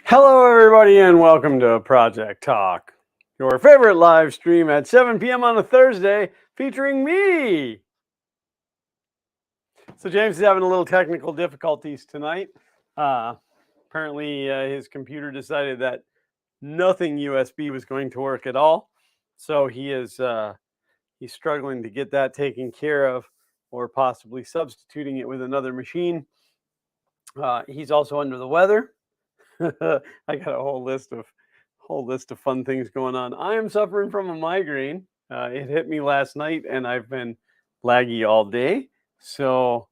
Hello, everybody, and welcome to Project Talk, your favorite live stream at 7 p.m. on a Thursday featuring me. So, James is having a little technical difficulties tonight. Apparently, his computer decided that nothing USB was going to work at all. So, he's struggling to get that taken care of or possibly substituting it with another machine. He's also under the weather. I got a whole list of fun things going on. I am suffering from a migraine. It hit me last night, and I've been laggy all day. So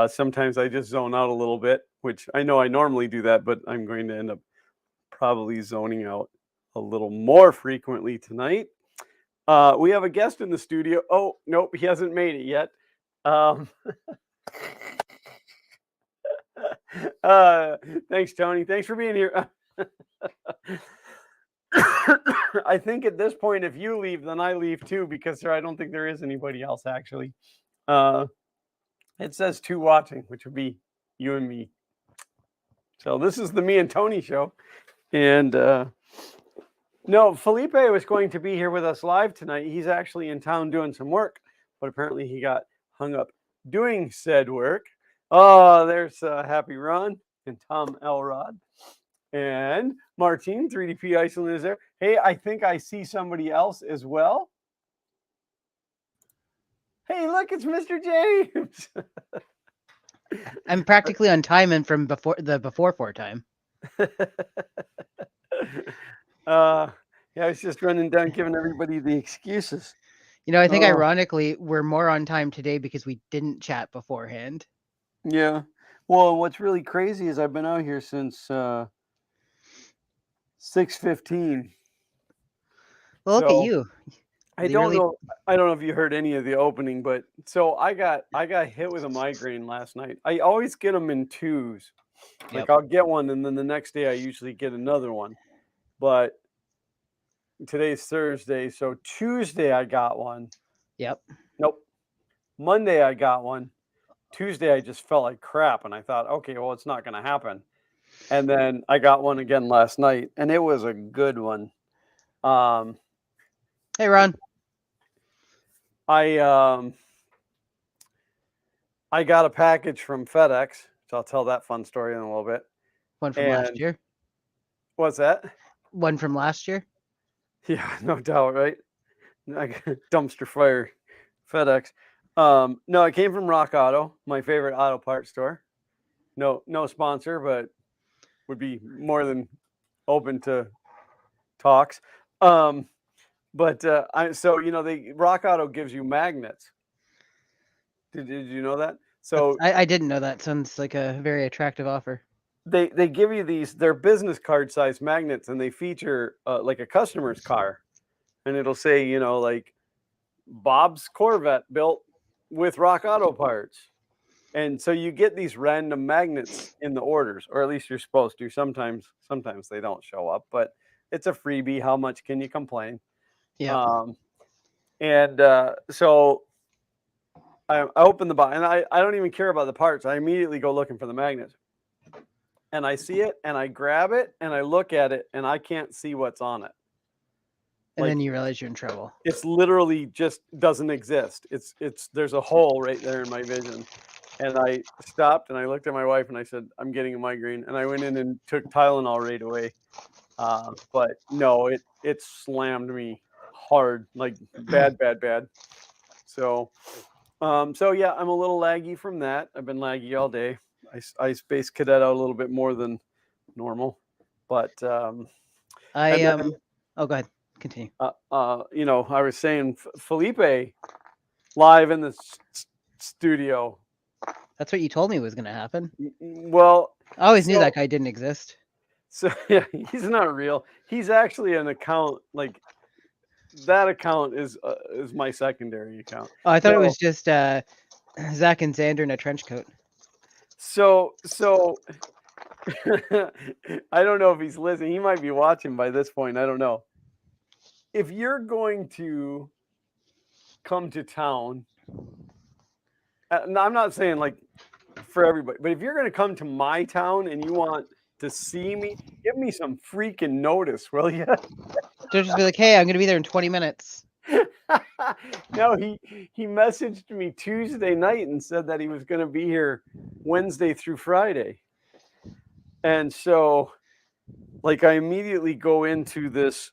sometimes I just zone out a little bit, which I know I normally do that, but I'm going to end up probably zoning out a little more frequently tonight. We have a guest in the studio. Oh, nope, he hasn't made it yet. Um, thanks, Tony. Thanks for being here. I think at this point, if you leave, then I leave too, because I don't think there is anybody else actually. Uh, it says two watching, which would be you and me. So this is the me and Tony show. And no, Felipe was going to be here with us live tonight. He's actually in town doing some work, but apparently he got hung up doing said work. Oh, there's Happy Ron and Tom Elrod. And Martine, 3DP Iceland is there. Hey, I think I see somebody else as well. Hey, look, it's Mr. James. I'm practically on time and from before four time. Yeah, I was just running down, giving everybody the excuses. I think ironically we're more on time today because we didn't chat beforehand. Yeah. Well, what's really crazy is I've been out here since 6:15. Well, look at you. I don't know. I don't know if you heard any of the opening, but so I got hit with a migraine last night. I always get them in twos. Like I'll get one, and then the next day I usually get another one. But today's Thursday, so Tuesday I got one. Yep. Nope. Monday I got one. Tuesday I just felt like crap, and I thought, okay, well, it's not going to happen. And then I got one again last night, and it was a good one. Hey, Ron. I got a package from FedEx, so I'll tell that fun story in a little bit. One from last year. What's that? One from last year. Yeah, no doubt, right? Dumpster fire, FedEx. No, it came from Rock Auto, my favorite auto parts store. No sponsor, but would be more than open to talks. But Rock Auto gives you magnets. Did you know that? So I didn't know that. Sounds like a very attractive offer. They give you they're business card size magnets, and they feature like a customer's car, and it'll say like Bob's Corvette built with Rock Auto parts. And so you get these random magnets in the orders, or at least you're supposed to. Sometimes they don't show up, but it's a freebie. How much can you complain? Yeah. So I open the box, and I don't even care about the parts. I immediately go looking for the magnets. And I see it, and I grab it, and I look at it, and I can't see what's on it. And then you realize you're in trouble. It's literally just doesn't exist. There's a hole right there in my vision. And I stopped, and I looked at my wife, and I said, I'm getting a migraine. And I went in and took Tylenol right away. But no, it slammed me hard, like bad. So yeah, I'm a little laggy from that. I've been laggy all day. I space cadet out a little bit more than normal, but Oh, go ahead. Continue. I was saying Felipe live in the studio. That's what you told me was going to happen. Well, I always knew that guy didn't exist. So yeah, he's not real. He's actually an account. Like that account is my secondary account. Oh, I thought it was just Zach and Xander in a trench coat. So I don't know if he's listening. He might be watching by this point. I don't know. If you're going to come to town, I'm not saying like for everybody, but if you're going to come to my town and you want to see me. Give me some freaking notice, will you? Don't just be like, hey, I'm gonna be there in 20 minutes. No, he messaged me Tuesday night and said that he was going to be here Wednesday through Friday. And so like I immediately go into this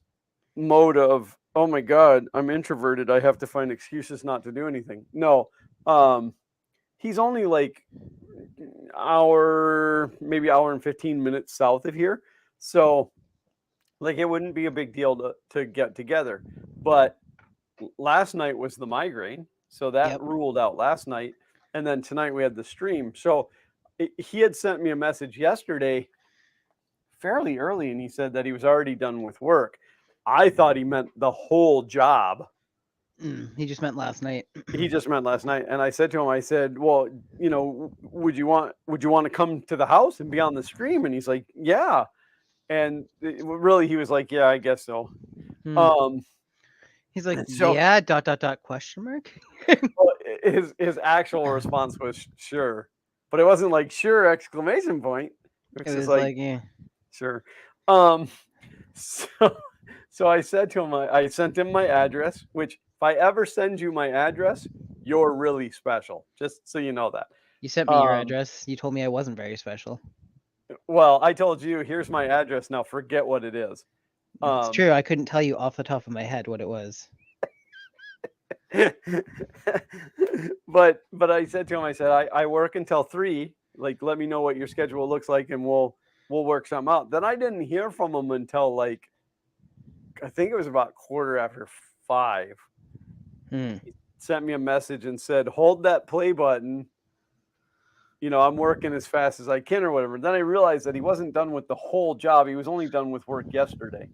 mode of, oh my god, I'm introverted. I have to find excuses not to do anything. No. Um he's only like maybe hour and 15 minutes south of here. So like it wouldn't be a big deal to get together. But last night was the migraine, so that Yep. ruled out last night, and then tonight we had the stream. So he had sent me a message yesterday fairly early, and he said that he was already done with work. I thought he meant the whole job. He just meant last night. He just meant last night, and I said to him, I said, well, would you want to come to the house and be on the stream? And he's like, yeah. And really he was like, yeah, I guess so. um He's like, and so yeah, ... question mark. well, his actual response was sure, but it wasn't like sure exclamation point. It It's just was like like, yeah. sure. um so so I said to him, I sent him my address, which if I ever send you my address, you're really special, just so you know that. You sent me your address. You told me I wasn't very special. Well, I told you, here's my address, now forget what it is. It's true. I couldn't tell you off the top of my head what it was. but I said to him, I said, I work until 3. Like, let me know what your schedule looks like, and we'll work something out. Then I didn't hear from him until like I think it was about 5:15. He sent me a message and said, hold that play button. I'm working as fast as I can or whatever. Then I realized that he wasn't done with the whole job. He was only done with work yesterday.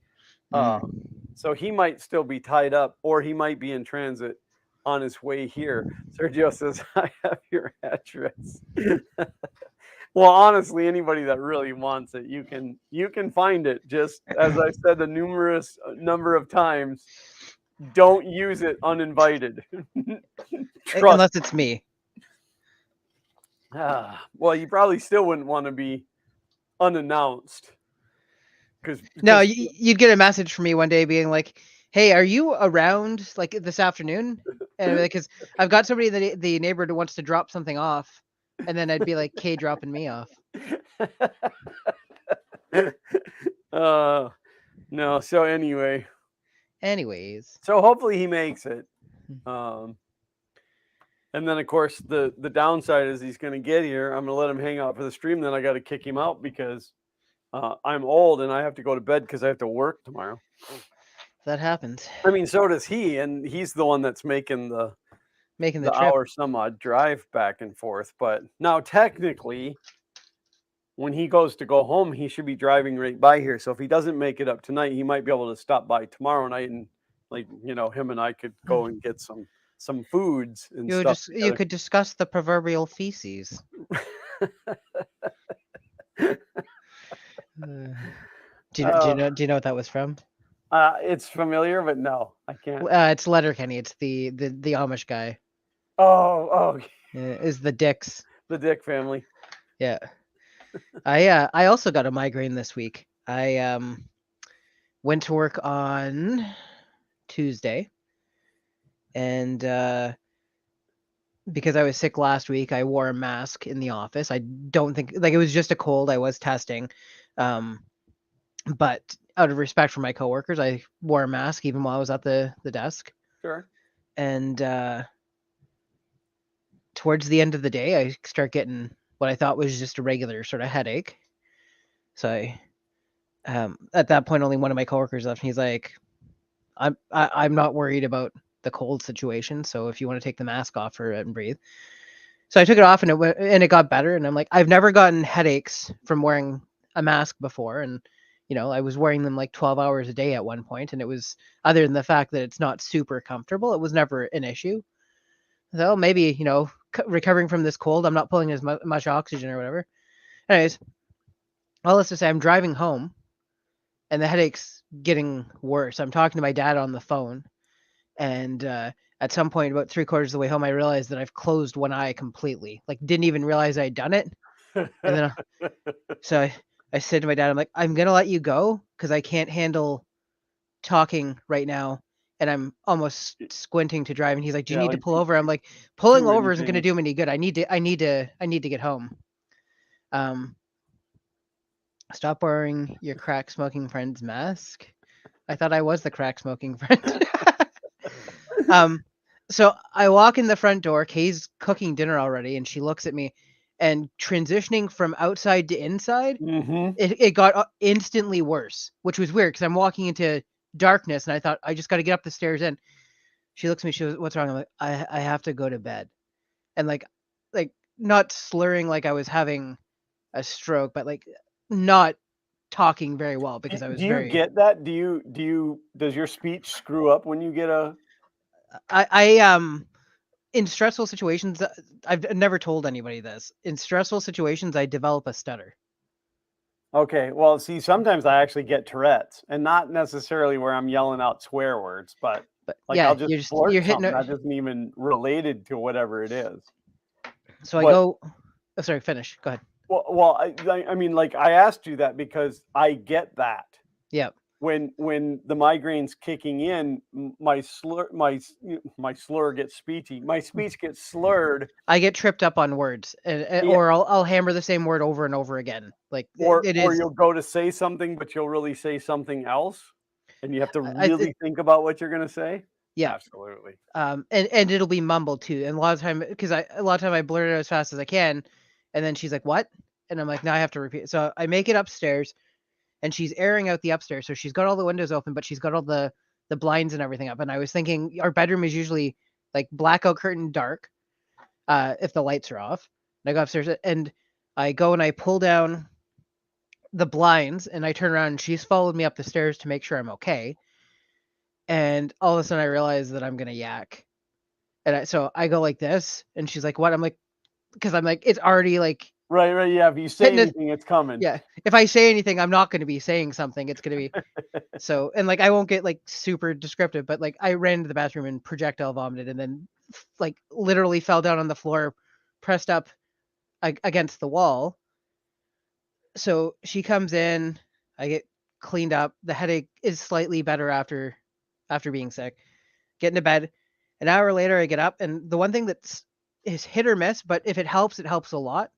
So he might still be tied up, or he might be in transit on his way here. Sergio says, I have your address. Well, honestly, anybody that really wants it, you can find it. Just as I said a numerous number of times, don't use it uninvited. Unless it's me. Well, you probably still wouldn't want to be unannounced. No, you'd get a message from me one day being like, hey, are you around like this afternoon? And because I've got somebody in the neighborhood who wants to drop something off. And then I'd be like, Kay, dropping me off. No. So anyways. So hopefully he makes it. And then of course the downside is he's going to get here. I'm going to let him hang out for the stream. Then I got to kick him out because I'm old and I have to go to bed because I have to work tomorrow. That happens. I mean, so does he, and he's the one that's making the trip. hour some odd drive back and forth. But now technically, when he goes to go home, he should be driving right by here. So if he doesn't make it up tonight, he might be able to stop by tomorrow night, and him and I could go and get some foods and stuff. You could discuss the proverbial feces. Do you know what that was from? It's familiar, but no, I can't. It's Letterkenny. It's the Amish guy. Oh. Is the Dicks. The Dick family. Yeah. I also got a migraine this week. I went to work on Tuesday, and because I was sick last week, I wore a mask in the office. I don't think it was just a cold. I was testing, but out of respect for my coworkers, I wore a mask even while I was at the desk. Sure. And towards the end of the day, I start getting what I thought was just a regular sort of headache. So I, at that point, only one of my coworkers left. And he's like, I'm not worried about the cold situation. So if you want to take the mask off for it and breathe. So I took it off and it got better. And I'm like, I've never gotten headaches from wearing a mask before. And, I was wearing them like 12 hours a day at one point. And it was, other than the fact that it's not super comfortable, it was never an issue. So maybe, recovering from this cold, I'm not pulling as much oxygen or whatever. Anyways, all this to say, I'm driving home and the headache's getting worse. I'm talking to my dad on the phone. And at some point, about 3/4 of the way home, I realized that I've closed one eye completely. Like, didn't even realize I'd done it. And then, so I said to my dad, I'm like, I'm gonna let you go because I can't handle talking right now, and I'm almost squinting to drive. And he's like, "Do you Yeah, need to like pull over?" I'm like, "Pulling too many over isn't gonna things. do me any good. I need to get home." Um, Stop wearing your crack smoking friend's mask. I thought I was the crack smoking friend. um, so I walk in the front door. Kay's cooking dinner already, and she looks at me, and transitioning from outside to inside, Mm-hmm. it got instantly worse, which was weird because I'm walking into darkness, and I thought I just got to get up the stairs in. She looks at me. She goes, "What's wrong?" I'm like, "I have to go to bed," and like not slurring like I was having a stroke, but like not talking very well because I was Do you very get that? Does your speech screw up when you get a I in stressful situations. I've never told anybody this. In stressful situations, I develop a stutter. Okay, well, see, sometimes I actually get Tourette's, and not necessarily where I'm yelling out swear words, but But like I'll yeah, just you're blurt hitting. something that isn't even related to whatever it is. So I But go. Oh, sorry, finish. Go ahead. I mean, like I asked you that because I get that Yeah, when the migraine's kicking in, my slur gets speechy. My speech gets slurred. I get tripped up on words, Yeah, or I'll hammer the same word over and over again. Like it or is. you'll go to say something, but you'll really say something else, and you have to It, really think about what you're gonna say. yeah, Absolutely. and it'll be mumbled too. And a lot of time, because a lot of time I blurt it out as fast as I can, and then she's like, "What?" And I'm like, "Now I have to repeat." So I make it upstairs, and she's airing out the upstairs. So she's got all the windows open, but she's got all the blinds and everything up. And I was thinking our bedroom is usually like blackout curtain dark, if the lights are off. And I go upstairs and I go and I pull down the blinds and I turn around and she's followed me up the stairs to make sure I'm okay. And all of a sudden I realize that I'm gonna yak. And so I go like this, and she's like, "What?" I'm like, because I'm like, it's already like Right, right. Yeah. If you say hitting it. anything, it's coming. Yeah. If I say anything, I'm not going to be saying something. It's going to be so, and like I won't get like super descriptive, but like I ran into the bathroom and projectile vomited, and then like literally fell down on the floor, pressed up against the wall. So she comes in, I get cleaned up. The headache is slightly better after being sick. Get into bed. An hour later, I get up, and the one thing that's is hit or miss, but if it helps a lot.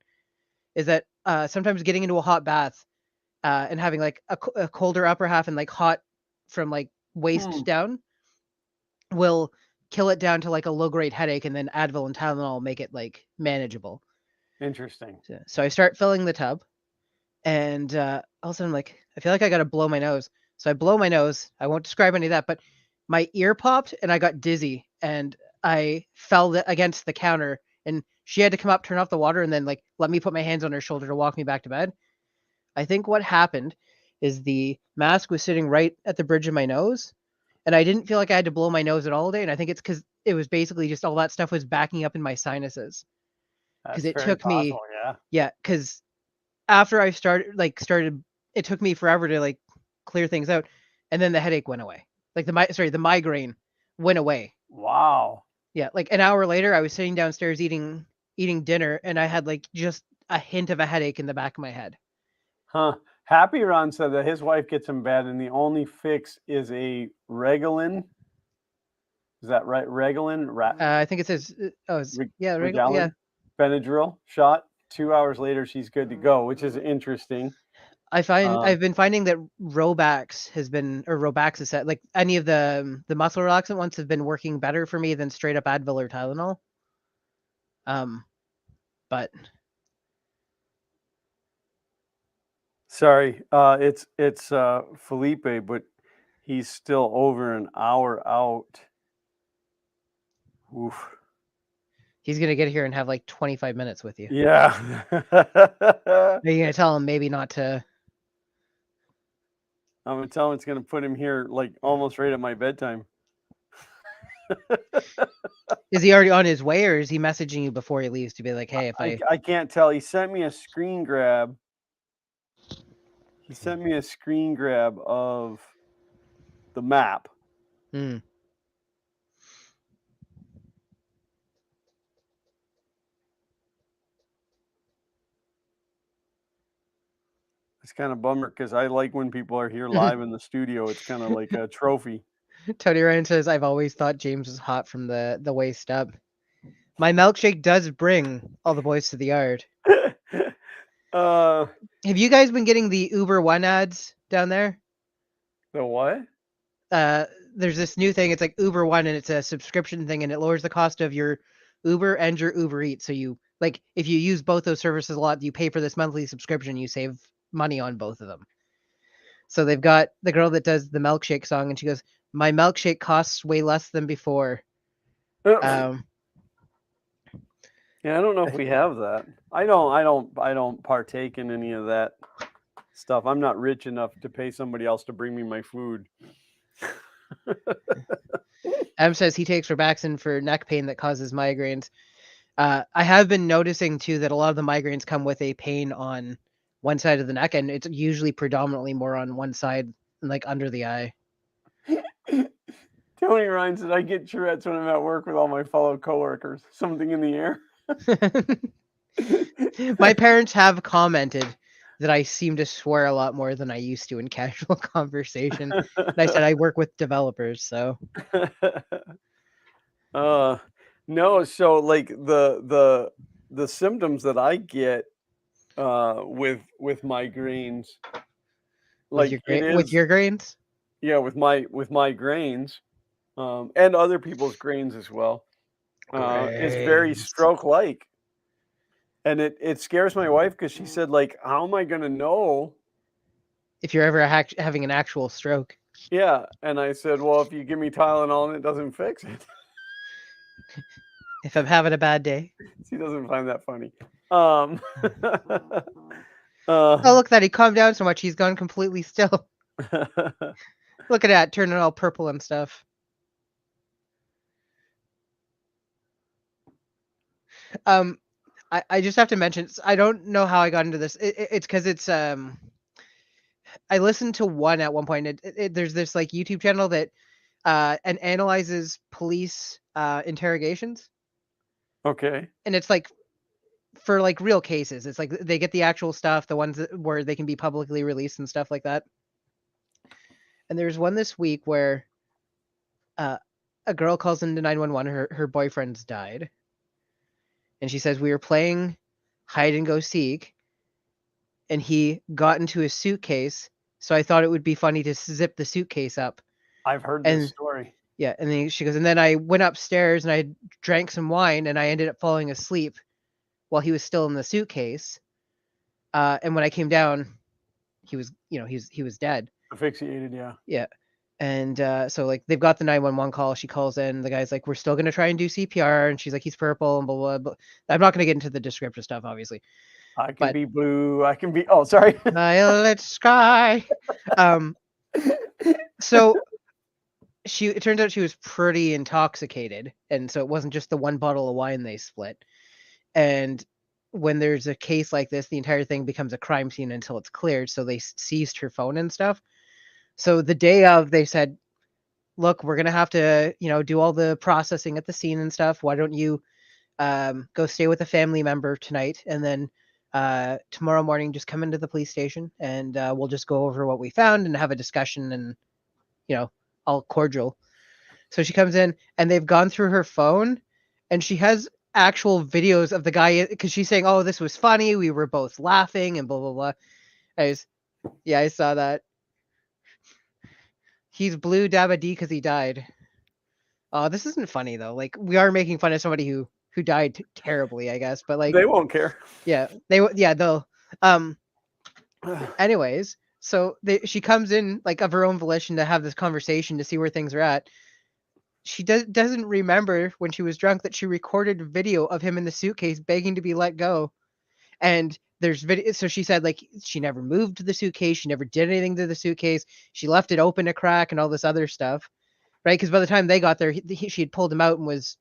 Is that sometimes getting into a hot bath and having like a colder upper half and like hot from like Hmm. waist down will kill it down to like a low grade headache, and then Advil and Tylenol make it like manageable. Interesting. So I start filling the tub, and all of a sudden I'm like, I feel like I gotta blow my nose. So I blow my nose. I won't describe any of that, but my ear popped and I got dizzy and I fell against the counter. And she had to come up, turn off the water, and then like let me put my hands on her shoulder to walk me back to bed. I think what happened is the mask was sitting right at the bridge of my nose, and I didn't feel like I had to blow my nose at all day. And I think it's because it was basically just all that stuff was backing up in my sinuses. Because That's it very took me, possible. Yeah. yeah, because after I started, it took me forever to like clear things out, and then the headache went away. Like the migraine went away. Wow. Yeah, like an hour later, I was sitting downstairs eating dinner, and I had like just a hint of a headache in the back of my head. Huh. Happy Ron said that his wife gets in bed and the only fix is a Regulin. Is that right? Regulin, I think it says, yeah, yeah. Regalin, Benadryl shot. 2 hours later, she's good to go, which is interesting. Um, I've been finding that Robax is like any of the muscle relaxant ones have been working better for me than straight up Advil or Tylenol. Um, but sorry, it's Felipe, but he's still over an hour out. Oof. he's gonna get here and have like 25 minutes with you. Yeah. Are you gonna tell him maybe not to? I'm gonna tell him it's gonna put him here like almost right at my bedtime. Is he already on his way, or is he messaging you before he leaves to be like, hey, if I I can't tell. He sent me a screen grab. He sent me a screen grab of the map. hmm. It's kind of bummer because I like when people are here live in the studio. It's kind of like a trophy. Tony Ryan says, "I've always thought James was hot from the waist up. My milkshake does bring all the boys to the yard." uh, Have you guys been getting the Uber One ads down there? the what? There's this new thing. It's like Uber One, and it's a subscription thing, and it lowers the cost of your Uber and your Uber Eats. So you like if you use both those services a lot, you pay for this monthly subscription, you save money on both of them. So they've got the girl that does the milkshake song, and she goes, "My milkshake costs way less than before." Um, Yeah, I don't know if we have that. I don't partake in any of that stuff. I'm not rich enough to pay somebody else to bring me my food. M says he takes Robaxin for neck pain that causes migraines. I have been noticing too that a lot of the migraines come with a pain on one side of the neck, and it's usually predominantly more on one side, like under the eye. Tony Ryan said, I get Tourette's when I'm at work with all my fellow coworkers. Something in the air. My parents have commented that I seem to swear a lot more than I used to in casual conversation. And I said I work with developers, so No, so like the symptoms that I get with migraines, with your like it with is, your grains. yeah, with my grains, and other people's grains as well. It's very Grains. stroke like. And it scares my wife because she said, like, how am I gonna know? If you're ever having an actual stroke. Yeah. And I said, well, if you give me Tylenol and it doesn't fix it. If I'm having a bad day. She doesn't find that funny. Oh, look at that. He calmed down so much. He's gone completely still. Look at that. Turning all purple and stuff. I just have to mention, I don't know how I got into this. It's because it's, I listened to one at one point. There's this like YouTube channel that and analyzes police interrogations. Okay. And it's like for like real cases. It's like they get the actual stuff, the ones where they can be publicly released and stuff like that. And there's one this week where a girl calls into 911. Her boyfriend's died. And she says, we were playing hide and go seek, and he got into his suitcase. So I thought it would be funny to zip the suitcase up. I've heard this And story. yeah, and then she goes, and then I went upstairs and I drank some wine and I ended up falling asleep while he was still in the suitcase. And when I came down, he was, he was dead. Asphyxiated, yeah. Yeah. And so like they've got the 911 call. She calls in. The guy's like, we're still gonna try and do CPR, and she's like, he's purple and blah blah blah. I'm not gonna get into the descriptive stuff, obviously. I can But be blue. I can be. Oh, sorry. violet sky. So it turns out she was pretty intoxicated, and so it wasn't just the one bottle of wine they split. And when there's a case like this, the entire thing becomes a crime scene until it's cleared. So they seized her phone and stuff. So the day of, they said, look, we're gonna have to, do all the processing at the scene and stuff. Why don't you go stay with a family member tonight, and then tomorrow morning just come into the police station, and we'll just go over what we found and have a discussion, and all cordial. So she comes in, and they've gone through her phone, and she has actual videos of the guy, because she's saying, oh, this was funny, we were both laughing and blah blah blah. I saw that. He's blue dabba D because he died. Oh, this isn't funny though. Like, we are making fun of somebody who died terribly, I guess. But like, They won't care. yeah, they'll. Anyways, so she comes in like of her own volition to have this conversation to see where things are at. She doesn't remember when she was drunk that she recorded a video of him in the suitcase begging to be let go. And there's video. So she said like she never moved the suitcase, she never did anything to the suitcase. She left it open a crack and all this other stuff. Right, because by the time they got there, she had pulled him out and was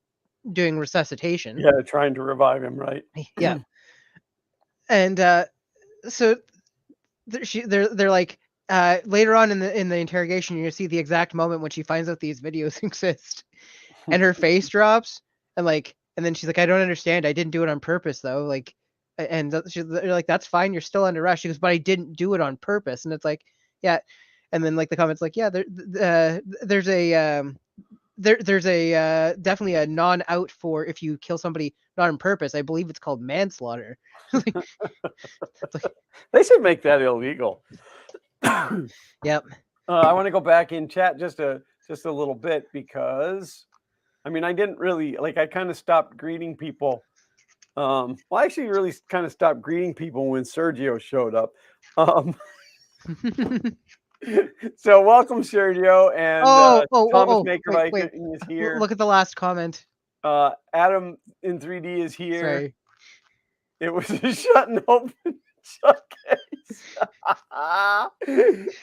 doing resuscitation. Yeah, trying to revive him, right? Yeah, and so they're like later on in the interrogation, you're gonna see the exact moment when she finds out these videos exist, and her face drops, and then she's like, I don't understand. I didn't do it on purpose though. Like, And they're like, that's fine, you're still under arrest. She goes, but I didn't do it on purpose. And it's like, yeah. And then like the comments like, yeah, there's a there's a definitely a non-out for if you kill somebody not on purpose. I believe it's called manslaughter. Like, They should make that illegal. Yep. I want to go back in chat just a little bit because, I mean, I didn't really I kind of stopped greeting people. Well, I actually really kind of stopped greeting people when Sergio showed up. So welcome, Sergio, and Thomas Maker wait. is here. Look at the last comment. Adam in 3D is here. Sorry. It was a shut and open showcase.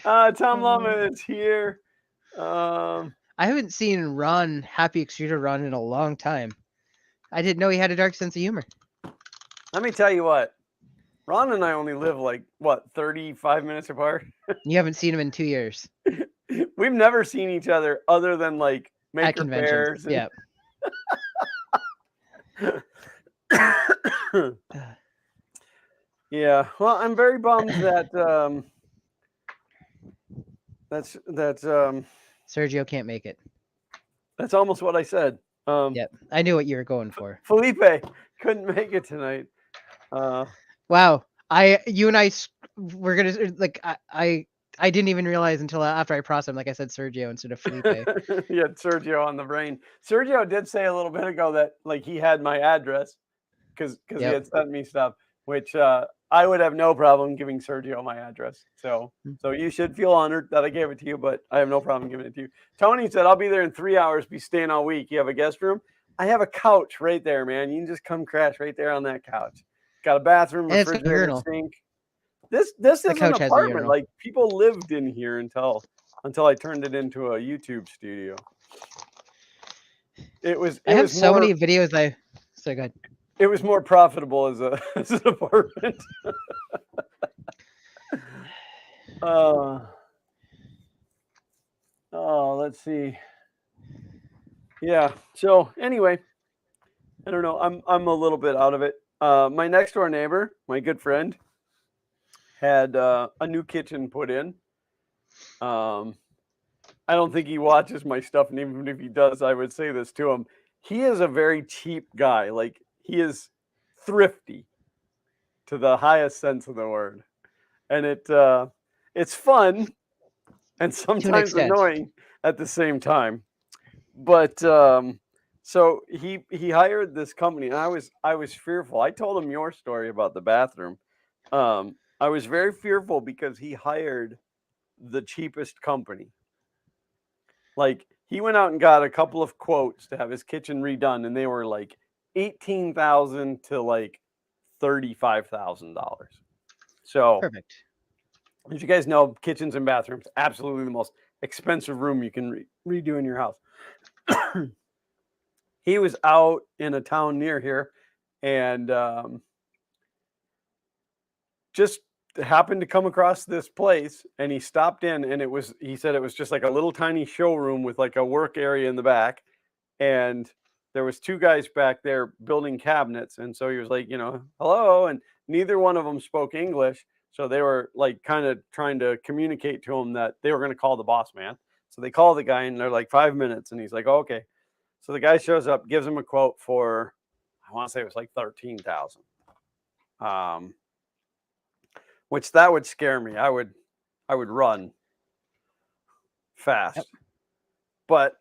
Tom Lama is here. I haven't seen Happy Extruder Ron in a long time. I didn't know he had a dark sense of humor. Let me tell you what. Ron and I only live 35 minutes apart. You haven't seen him in 2 years. We've never seen each other other than maker fairs. Yeah. Yeah. Well, I'm very bummed that Sergio can't make it. That's almost what I said. Yep. I knew what you were going for. Felipe couldn't make it tonight. Wow. You and I were gonna I didn't even realize until after I processed him, like I said, Sergio instead of Felipe. You had Sergio on the brain. Sergio did say a little bit ago that he had my address because he had sent me stuff, which I would have no problem giving Sergio my address. So you should feel honored that I gave it to you, but I have no problem giving it to you. Tony said, I'll be there in 3 hours, be staying all week. You have a guest room? I have a couch right there, man. You can just come crash right there on that couch. Got a bathroom, refrigerator, sink. This is an apartment. People lived in here until I turned it into a YouTube studio. I have so many videos. So good. It was more profitable as an apartment. Let's see. Yeah. So anyway, I don't know. I'm a little bit out of it. My next door neighbor, my good friend, had a new kitchen put in. I don't think he watches my stuff, and even if he does, I would say this to him. He is a very cheap guy. He is thrifty to the highest sense of the word. And it's fun and sometimes annoying at the same time. But so he hired this company, and I was fearful. I told him your story about the bathroom. I was very fearful because he hired the cheapest company. He went out and got a couple of quotes to have his kitchen redone, and they were $18,000 to $35,000. So perfect. As you guys know, kitchens and bathrooms, absolutely the most expensive room you can redo in your house. He was out in a town near here, and just happened to come across this place, and he stopped in, and he said it was just a little tiny showroom with a work area in the back, and there was two guys back there building cabinets. And so he was like, hello, and neither one of them spoke English, so they were kind of trying to communicate to him that they were going to call the boss man. So they call the guy, and they're 5 minutes, and he's like, oh, okay. So the guy shows up, gives him a quote for, I want to say it was $13,000. Which that would scare me. I would run fast. Yep. But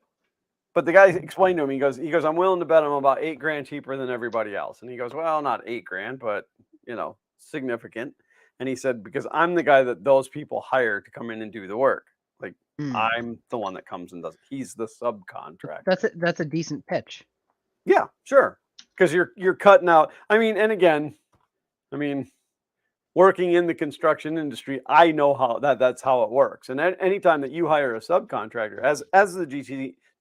the guy explained to him, he goes, I'm willing to bet I'm about $8,000 cheaper than everybody else. And he goes, well, not $8,000, but significant. And he said, because I'm the guy that those people hire to come in and do the work. I'm the one that comes and does it. He's the subcontractor. That's a decent pitch. Yeah, sure. Because you're cutting out. Working in the construction industry, I know how that's how it works. And anytime that you hire a subcontractor, as the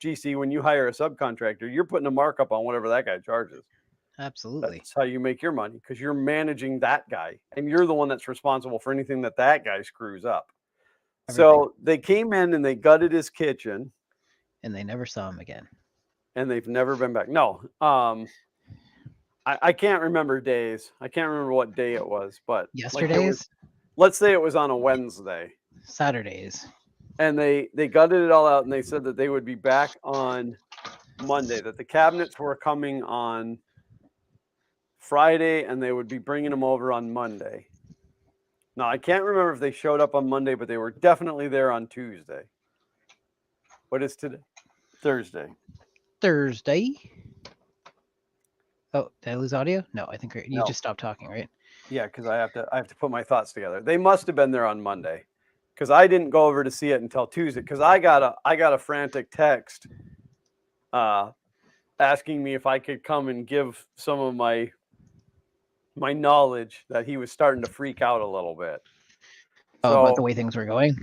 GC, when you hire a subcontractor, you're putting a markup on whatever that guy charges. Absolutely. That's how you make your money, because you're managing that guy, and you're the one that's responsible for anything that guy screws up. Everything. So they came in and they gutted his kitchen. And they never saw him again. And they've never been back. No. I can't remember days. I can't remember what day it was, but like it was. Yesterday's, Let's say it was on a Wednesday, Saturdays. and they gutted it all out, and they said that they would be back on Monday. That the cabinets were coming on Friday, and they would be bringing them over on Monday. Now I can't remember if they showed up on Monday, but they were definitely there on Tuesday. What is today? Thursday. Thursday. Oh, did I lose audio? No, I think you No. just stopped talking, right? Yeah, because I have to put my thoughts together. They must have been there on Monday, because I didn't go over to see it until Tuesday. Because I got a frantic text, asking me if I could come and give some of my knowledge that he was starting to freak out a little bit. Oh, about So, the way things were going.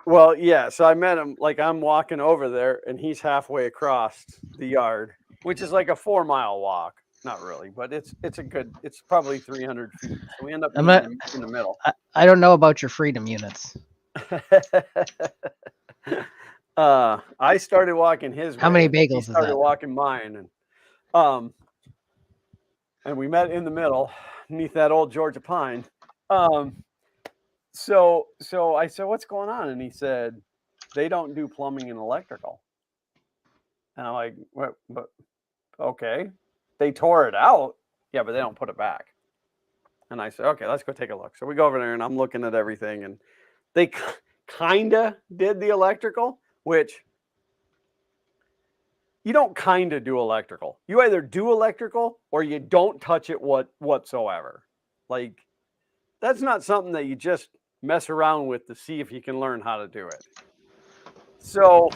well, yeah. So I met him, like I'm walking over there, and he's halfway across the yard, which is like a 4-mile walk. Not really, but it's probably 300 feet. So we end up I'm meeting not. in the middle. I don't know about your freedom units. I started walking his How way, many and he bagels is started that? walking mine, and we met in the middle, beneath that old Georgia pine. So I said, "What's going on?" And he said, "They don't do plumbing and electrical." And I'm like, "What? But okay, they tore it out, yeah, but they don't put it back." And I said, "Okay, let's go take a look." So we go over there, and I'm looking at everything, and they kind of did the electrical, which you don't kind of do electrical. You either do electrical or you don't touch it whatsoever. Like, that's not something that you just mess around with to see if you can learn how to do it. So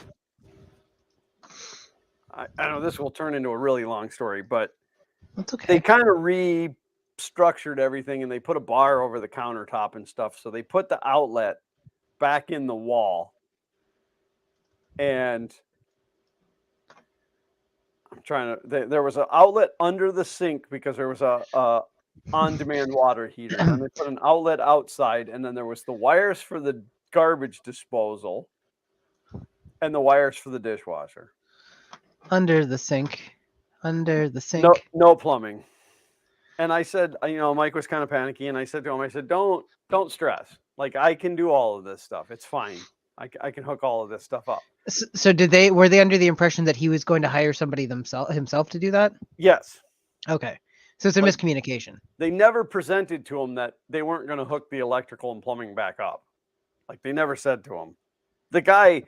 I know this will turn into a really long story, but That's okay. they kind of restructured everything, and they put a bar over the countertop and stuff. So they put the outlet back in the wall, and I'm trying to. There was an outlet under the sink because there was a on-demand water heater. And then they put an outlet outside, and then there was the wires for the garbage disposal and the wires for the dishwasher. Under the sink. Under the sink. No plumbing. And I said, Mike was kind of panicky, and I said to him, I said, don't stress. Like, I can do all of this stuff. It's fine. I can hook all of this stuff up. So were they under the impression that he was going to hire somebody himself to do that? Yes. Okay. So it's a miscommunication. They never presented to him that they weren't going to hook the electrical and plumbing back up. Like, they never said to him. The guy,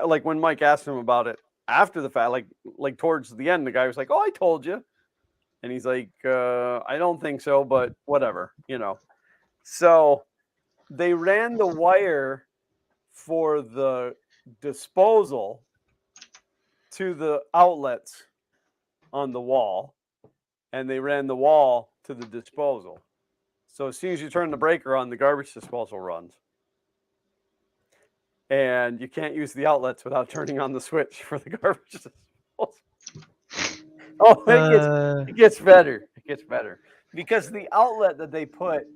like when Mike asked him about it after the fact, like towards the end, the guy was like, "Oh, I told you," and he's like, "I don't think so, but whatever, So they ran the wire for the disposal to the outlets on the wall, and they ran the wall to the disposal. So as soon as you turn the breaker on, the garbage disposal runs. And you can't use the outlets without turning on the switch for the garbage disposal. Oh, it gets better. It gets better. Because the outlet that they put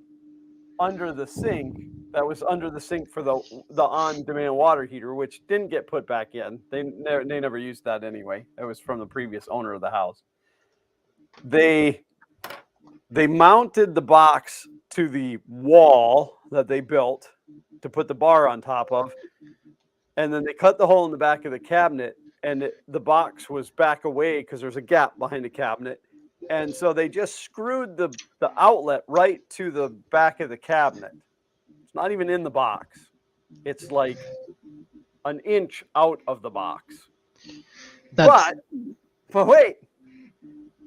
under the sink, that was under the sink for the on-demand water heater, which didn't get put back in. They never used that anyway. It was from the previous owner of the house. They mounted the box to the wall that they built to put the bar on top of, and then they cut the hole in the back of the cabinet, and the box was back away because there's a gap behind the cabinet, and so they just screwed the outlet right to the back of the cabinet. It's not even in the box. It's like an inch out of the box. But wait,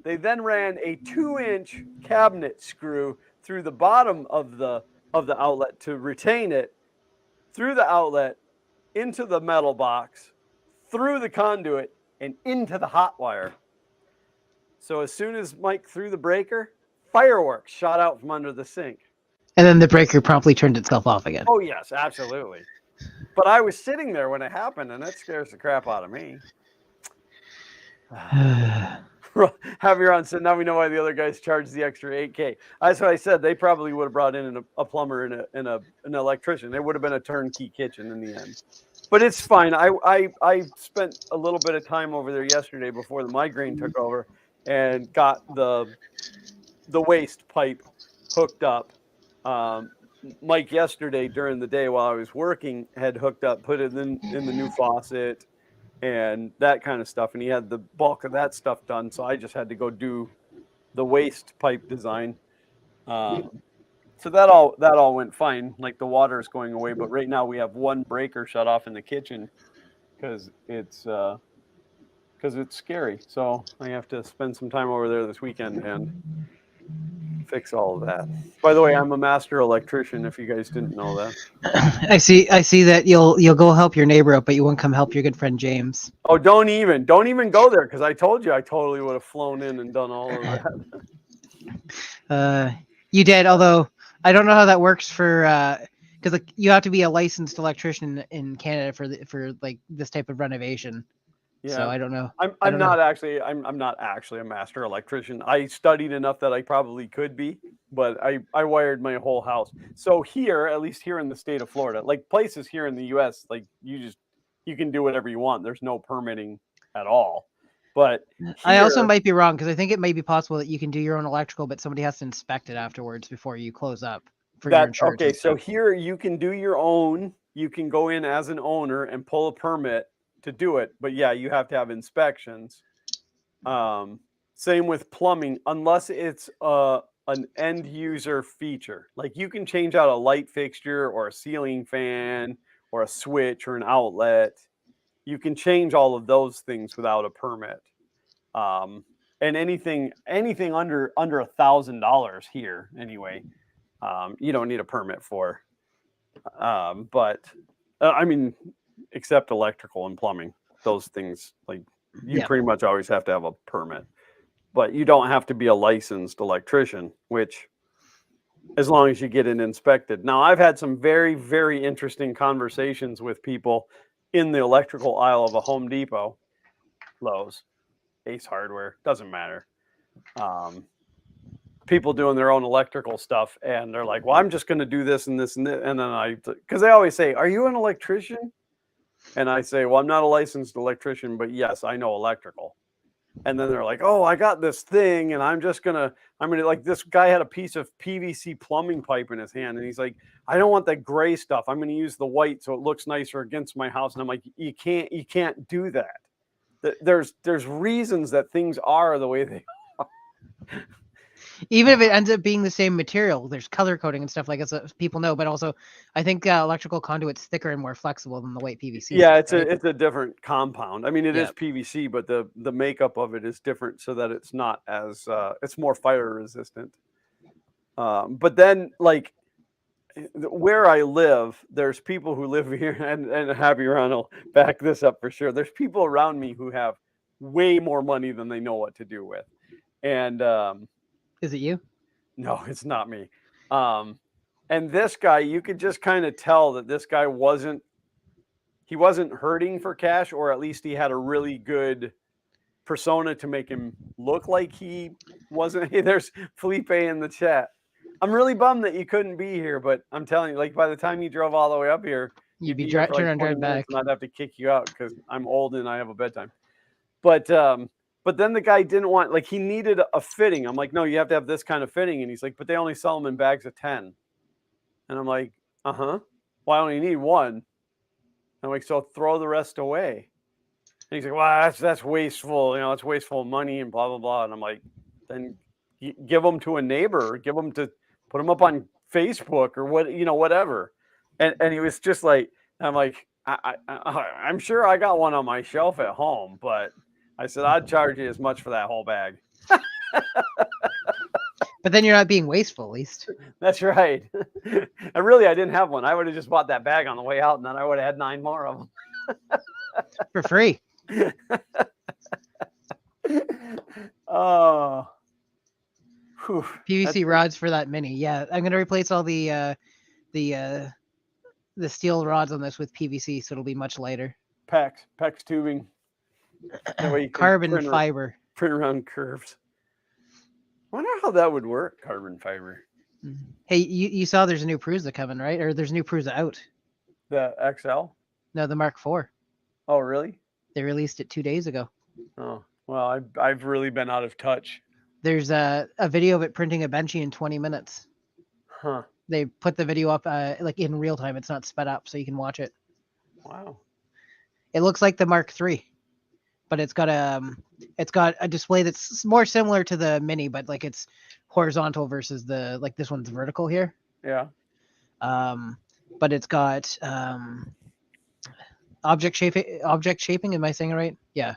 they then ran a 2-inch cabinet screw through the bottom of the outlet to retain it, through the outlet, into the metal box, through the conduit, and into the hot wire. So as soon as Mike threw the breaker, fireworks shot out from under the sink. And then the breaker promptly turned itself off again. Oh, yes, absolutely. But I was sitting there when it happened, and that scares the crap out of me. Javier on said, now we know why the other guys charged the extra $8K. That's what I said. They probably would have brought in a plumber and an electrician. It would have been a turnkey kitchen in the end. But it's fine. I spent a little bit of time over there yesterday before the migraine took over, and got the waste pipe hooked up. Um, Mike yesterday during the day while I was working had hooked up, put it in the new faucet and that kind of stuff, and he had the bulk of that stuff done. So I just had to go do the waste pipe design. So that all went fine. Like the water is going away, but right now we have one breaker shut off in the kitchen because it's scary. So I have to spend some time over there this weekend and fix all of that. By the way, I'm a master electrician. If you guys didn't know that. I see that you'll go help your neighbor out, but you won't come help your good friend James. Oh, don't even go there because I told you I totally would have flown in and done all of that. You did, although I don't know how that works for because like you have to be a licensed electrician in Canada for like this type of renovation. Yeah. So I don't know. I'm not actually a master electrician. I studied enough that I probably could be, but I wired my whole house. So here, at least here in the state of Florida, like places here in the US, like you can do whatever you want. There's no permitting at all. But I also here, might be wrong because I think it might be possible that you can do your own electrical, but somebody has to inspect it afterwards before you close up for your insurance. okay, so here you can do your own. You can go in as an owner and pull a permit to do it, but yeah, you have to have inspections. Same with plumbing, unless it's an end user feature. Like you can change out a light fixture or a ceiling fan or a switch or an outlet. You can change all of those things without a permit. Um, and anything under $1,000 here anyway, you don't need a permit for. But I mean, except electrical and plumbing, those things like you pretty much always have to have a permit. But you don't have to be a licensed electrician, which as long as you get it inspected. Now, I've had some very, very interesting conversations with people in the electrical aisle of a Home Depot, Lowe's, Ace Hardware, doesn't matter. People doing their own electrical stuff, and they're like, well, I'm just going to do this and this and this. And then because they always say, are you an electrician? And I say, well, I'm not a licensed electrician, but yes, I know electrical. And then they're like, oh, I got this thing, and I'm gonna like this guy had a piece of PVC plumbing pipe in his hand, and he's like, I don't want that gray stuff. I'm gonna use the white so it looks nicer against my house. And I'm like, you can't do that. There's reasons that things are the way they are. Even if it ends up being the same material, there's color coding and stuff like that, so people know. But also, I think electrical conduit's thicker and more flexible than the white PVC. Yeah, stuff, it's a different compound. I mean, it is Yeah. PVC, but the makeup of it is different so that it's not as it's more fire resistant. But then, like where I live, there's people who live here, and Happy Ron will back this up for sure. There's people around me who have way more money than they know what to do with, and Is it you? no, it's not me. And this guy, you could just kind of tell that this guy wasn't hurting for cash, or at least he had a really good persona to make him look like he wasn't. Hey, there's Felipe in the chat. I'm really bummed that you couldn't be here, but I'm telling you, like by the time you drove all the way up here, You'd be here for like turning 20 back. minutes, and I'd have to kick you out because I'm old and I have a bedtime. But then the guy didn't want, like, he needed a fitting. I'm like, no, you have to have this kind of fitting, and he's like, but they only sell them in bags of 10. And I'm like, well, I only need one. I'm like, so throw the rest away. And he's like, well, that's wasteful. You know, it's wasteful money and blah, blah, blah. And I'm like, then give them to a neighbor, put them up on Facebook or whatever. And he was just like, I'm like, I'm sure I got one on my shelf at home, but I said, I'd charge you as much for that whole bag. But then you're not being wasteful, at least. That's right. And really, I didn't have one. I would have just bought that bag on the way out, and then I would have had 9 more of them. For free. Oh. PVC rods for that mini. Yeah, I'm gonna replace all the steel rods on this with PVC, so it'll be much lighter. PEX tubing. That way you can Carbon fiber. Print around curves. I wonder how that would work, carbon fiber. Hey, you saw there's a new Prusa coming, right? Or there's a new Prusa out. The XL? No, the Mark IV. Oh, really? They released it 2 days ago. Oh, Well, I've really been out of touch. There's a video of it printing a Benchy in 20 minutes. Huh. They put the video up like in real time. It's not sped up, so you can watch it. Wow. It looks like the Mark III, but it's got a display that's more similar to the Mini, but like it's horizontal versus the like this one's vertical here. Yeah. But it's got object shaping. Am I saying it right? Yeah.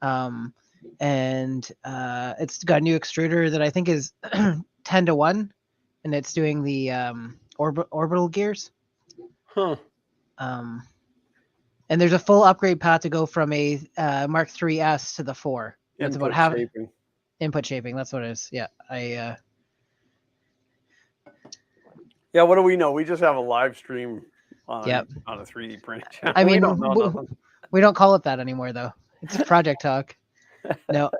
And it's got a new extruder that I think is 10-1, and it's doing the orbital gears. Huh. And there's a full upgrade path to go from a Mark III S to the 4. That's about Input half shaping. input shaping. That's what it is. Yeah, Yeah, what do we know? We just have a live stream on Yep. on a 3D print channel. I We mean, don't know nothing. we don't call it that anymore though. It's Project Talk. No,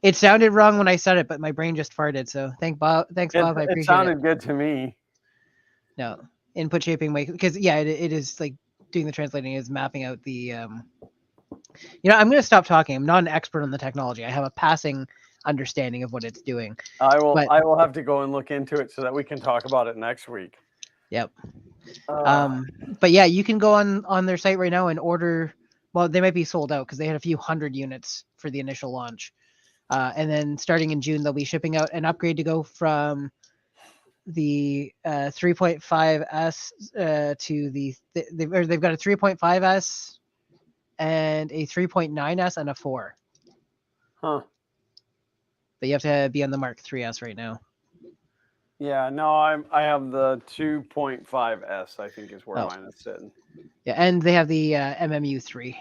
it sounded wrong when I said it, but my brain just farted. So thanks, Bob. I It appreciate it. sounded good to me. No, input shaping because yeah, it is like doing the translating is mapping out the. I'm going to stop talking. I'm not an expert on the technology. I have a passing understanding of what it's doing. I will But have to go and look into it so that we can talk about it next week. yep. But yeah, you can go on their site right now and order. Well, they might be sold out because they had a few hundred units for the initial launch. And then starting in June, they'll be shipping out an upgrade to go from the 3.5S to they've got a 3.5S and a 3.9S and a 4. Huh. But you have to be on the Mark 3S right now. Yeah, no, I have the 2.5S, I think is where mine is sitting. Yeah, and they have the MMU 3.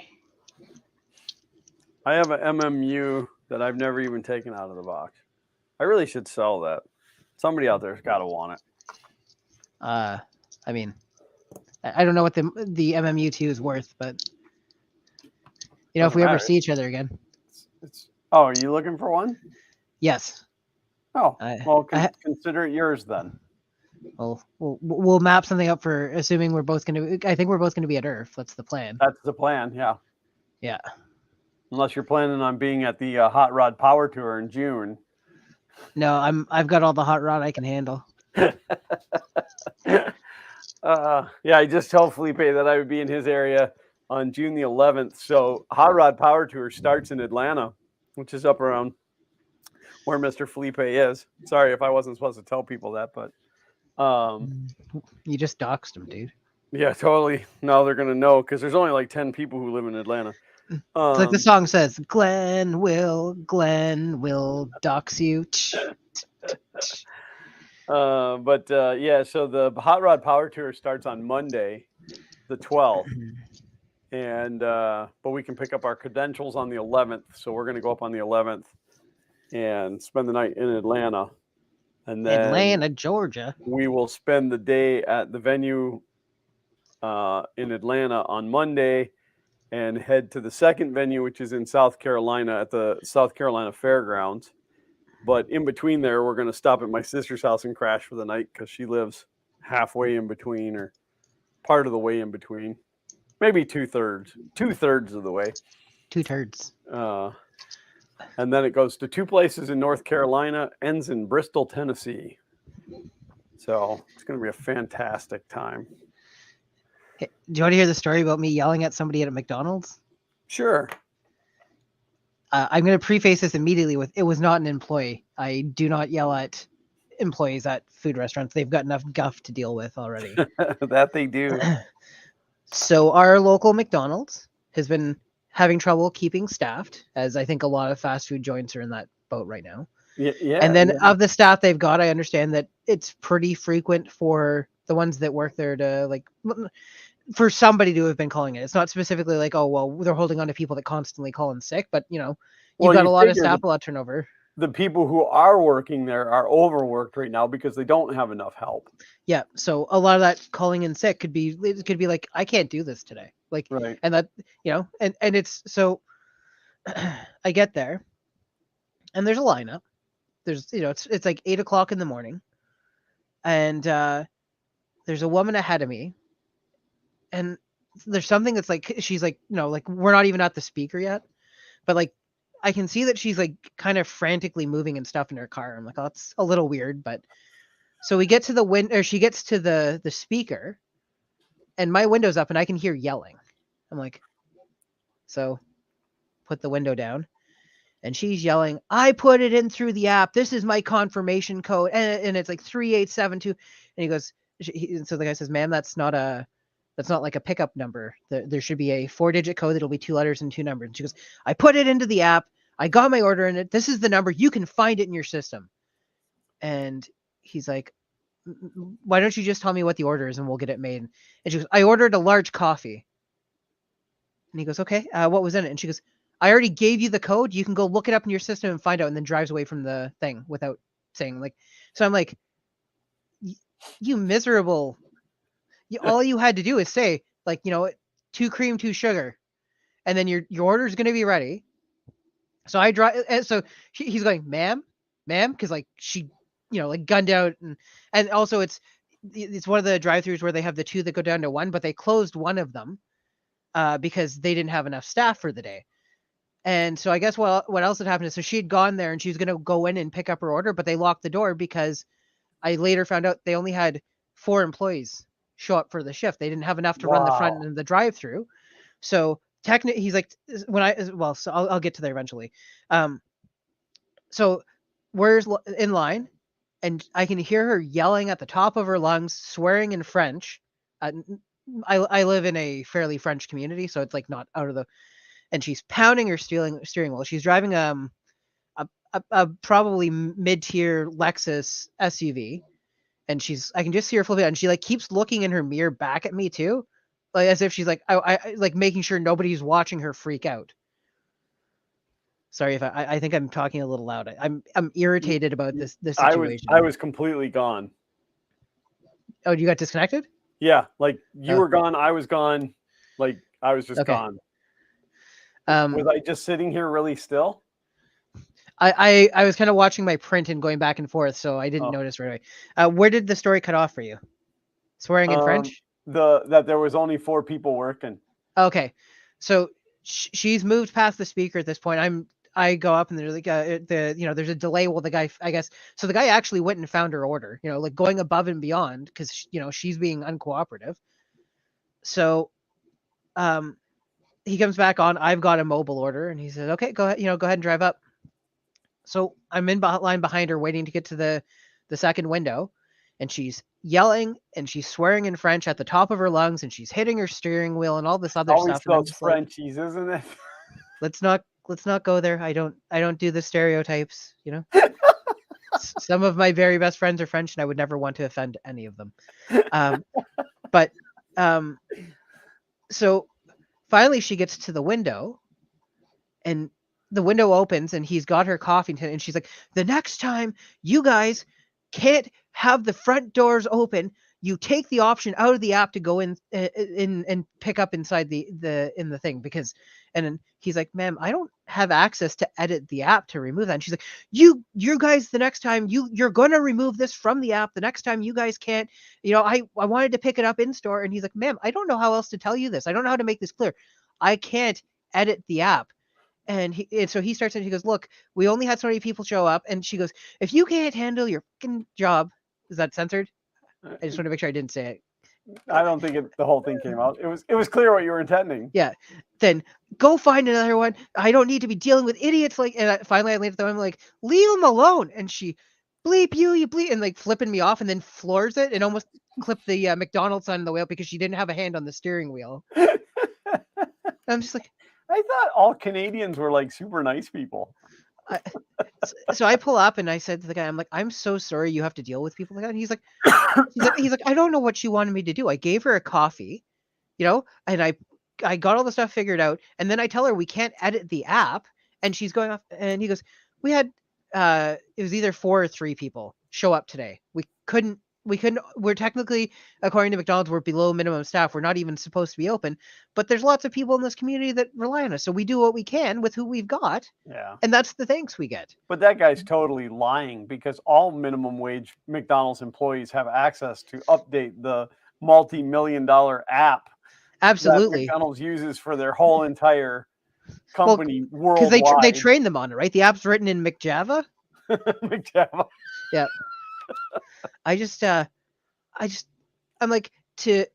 I have an MMU that I've never even taken out of the box. I really should sell that. Somebody out there's got to want it. I mean, I don't know what the MMU 2 is worth, but if we ever see each other again. Oh, are you looking for one? Yes. Oh, well, consider it yours then. Well, we'll map something up for assuming we're both going to. I think we're both going to be at Earth. That's the plan. That's the plan. Yeah. Yeah. Unless you're planning on being at the Hot Rod Power Tour in June. No, I've got all the hot rod I can handle. Yeah, I just told Felipe that I would be in his area on June the 11th. So Hot Rod Power Tour starts in Atlanta, which is up around where Mr. Felipe is. Sorry if I wasn't supposed to tell people that, but you just doxed him, dude. Yeah, totally. Now they're gonna know because there's only like 10 people who live in Atlanta. It's like the song says, Glenn will dox you. Yeah, so the Hot Rod Power Tour starts on Monday, the 12th. And but we can pick up our credentials on the 11th. So we're gonna go up on the 11th and spend the night in Atlanta. And then Atlanta, Georgia. We will spend the day at the venue in Atlanta on Monday and head to the second venue, which is in South Carolina at the South Carolina Fairgrounds. But in between there, we're going to stop at my sister's house and crash for the night because she lives halfway in between or part of the way in between. Maybe 2/3 of the way. 2 turds. And then it goes to 2 places in North Carolina, ends in Bristol, Tennessee. So it's going to be a fantastic time. Hey, do you want to hear the story about me yelling at somebody at a McDonald's? Sure. I'm going to preface this immediately with, it was not an employee. I do not yell at employees at food restaurants. They've got enough guff to deal with already. That they do. So our local McDonald's has been having trouble keeping staffed, as I think a lot of fast food joints are in that boat right now. Yeah. And then of the staff they've got, I understand that it's pretty frequent for the ones that work there to for somebody to have been calling it. It's not specifically like, oh, well, they're holding on to people that constantly call in sick, but you've got a lot of staff, a lot of turnover. The people who are working there are overworked right now because they don't have enough help. Yeah. So a lot of that calling in sick could be like, I can't do this today. Like, right. And that, and it's, so I get there and there's a lineup. There's, it's like 8:00 in the morning and there's a woman ahead of me and there's something that's like, she's like, we're not even at the speaker yet, but like, I can see that she's like kind of frantically moving and stuff in her car. I'm like, oh, that's a little weird, but so we get to the or she gets to the speaker, and my window's up, and I can hear yelling. I'm like, so put the window down, and she's yelling, I put it in through the app. This is my confirmation code, and it's like 3872. And he goes, so the guy says, ma'am, that's not like a pickup number. There should be a 4-digit code that'll be 2 letters and 2 numbers. And she goes, I put it into the app. I got my order in it. This is the number. You can find it in your system. And he's like, why don't you just tell me what the order is and we'll get it made? And she goes, I ordered a large coffee. And he goes, okay, what was in it? And she goes, I already gave you the code. You can go look it up in your system and find out, and then drives away from the thing without saying, like, so I'm like, you miserable. All you had to do is say, like, 2 cream, 2 sugar, and then your order is going to be ready. So I drive. So he's going, ma'am, because like she, like gunned out, and also it's one of the drive-throughs where they have the 2 that go down to 1, but they closed one of them because they didn't have enough staff for the day. And so I guess what else had happened is, so she had gone there and she was going to go in and pick up her order, but they locked the door because I later found out they only had 4 employees show up for the shift. They didn't have enough to run the front and the drive-through. So technically, he's like, so I'll get to there eventually. So we're in line, and I can hear her yelling at the top of her lungs, swearing in French. I live in a fairly French community, so it's like not out of the. And she's pounding her steering wheel. She's driving a probably mid-tier Lexus SUV, and I can just see her flipping out, and she like keeps looking in her mirror back at me too, like as if she's like I like making sure nobody's watching her freak out. Sorry if I think I'm talking a little loud. I'm irritated about this situation. I was completely gone. Oh, you got disconnected? Yeah, like you were gone, I was gone, like I was just gone. Was I just sitting here really still? I was kind of watching my print and going back and forth, so I didn't notice right away. Where did the story cut off for you? Swearing in French? That there was only 4 people working. Okay, so she's moved past the speaker at this point. I go up and there's like there's a delay. Well, the guy, I guess, so the guy actually went and found her order. Like going above and beyond because she's being uncooperative. So, he comes back on. I've got a mobile order, and he says, "Okay, go ahead. Go ahead and drive up." So I'm in line behind her, waiting to get to the second window, and she's yelling and she's swearing in French at the top of her lungs, and she's hitting her steering wheel and all this other Always stuff. those Frenchies, like, isn't it? Let's not go there. I don't do the stereotypes. Some of my very best friends are French, and I would never want to offend any of them. So finally she gets to the window, and the window opens, and he's got her coffee, and she's like, the next time you guys can't have the front doors open, you take the option out of the app to go in and pick up inside the thing, because, and then he's like, ma'am, I don't have access to edit the app to remove that. And she's like, you guys, the next time you're gonna remove this from the app, the next time you guys can't, I wanted to pick it up in store. And he's like, ma'am, I don't know how else to tell you this. I don't know how to make this clear. I can't edit the app. And so he starts and he goes, look, we only had so many people show up. And she goes, if you can't handle your fucking job, is that censored? I just want to make sure I didn't say it. I don't think the whole thing came out. It was clear what you were intending. Yeah. Then go find another one. I don't need to be dealing with idiots like. And finally, I landed at them. I'm like, leave him alone. And she, bleep you bleep, and like flipping me off, and then floors it and almost clipped the McDonald's sign on the wheel because she didn't have a hand on the steering wheel. I'm just like, I thought all Canadians were like super nice people. So I pull up and I said to the guy, I'm like, I'm so sorry you have to deal with people like that. And he's like, I don't know what she wanted me to do. I gave her a coffee, and I got all the stuff figured out. And then I tell her we can't edit the app, and she's going off. And he goes, we had it was either 4 or 3 people show up today. We're technically, according to McDonald's, we're below minimum staff. We're not even supposed to be open, but there's lots of people in this community that rely on us. So we do what we can with who we've got. Yeah. And that's the thanks we get. But that guy's totally lying, because all minimum wage McDonald's employees have access to update the multi-million-dollar app. Absolutely. That McDonald's uses for their whole entire company because they worldwide. train them on it, right? The app's written in McJava. McJava. Yeah. I just I'm like to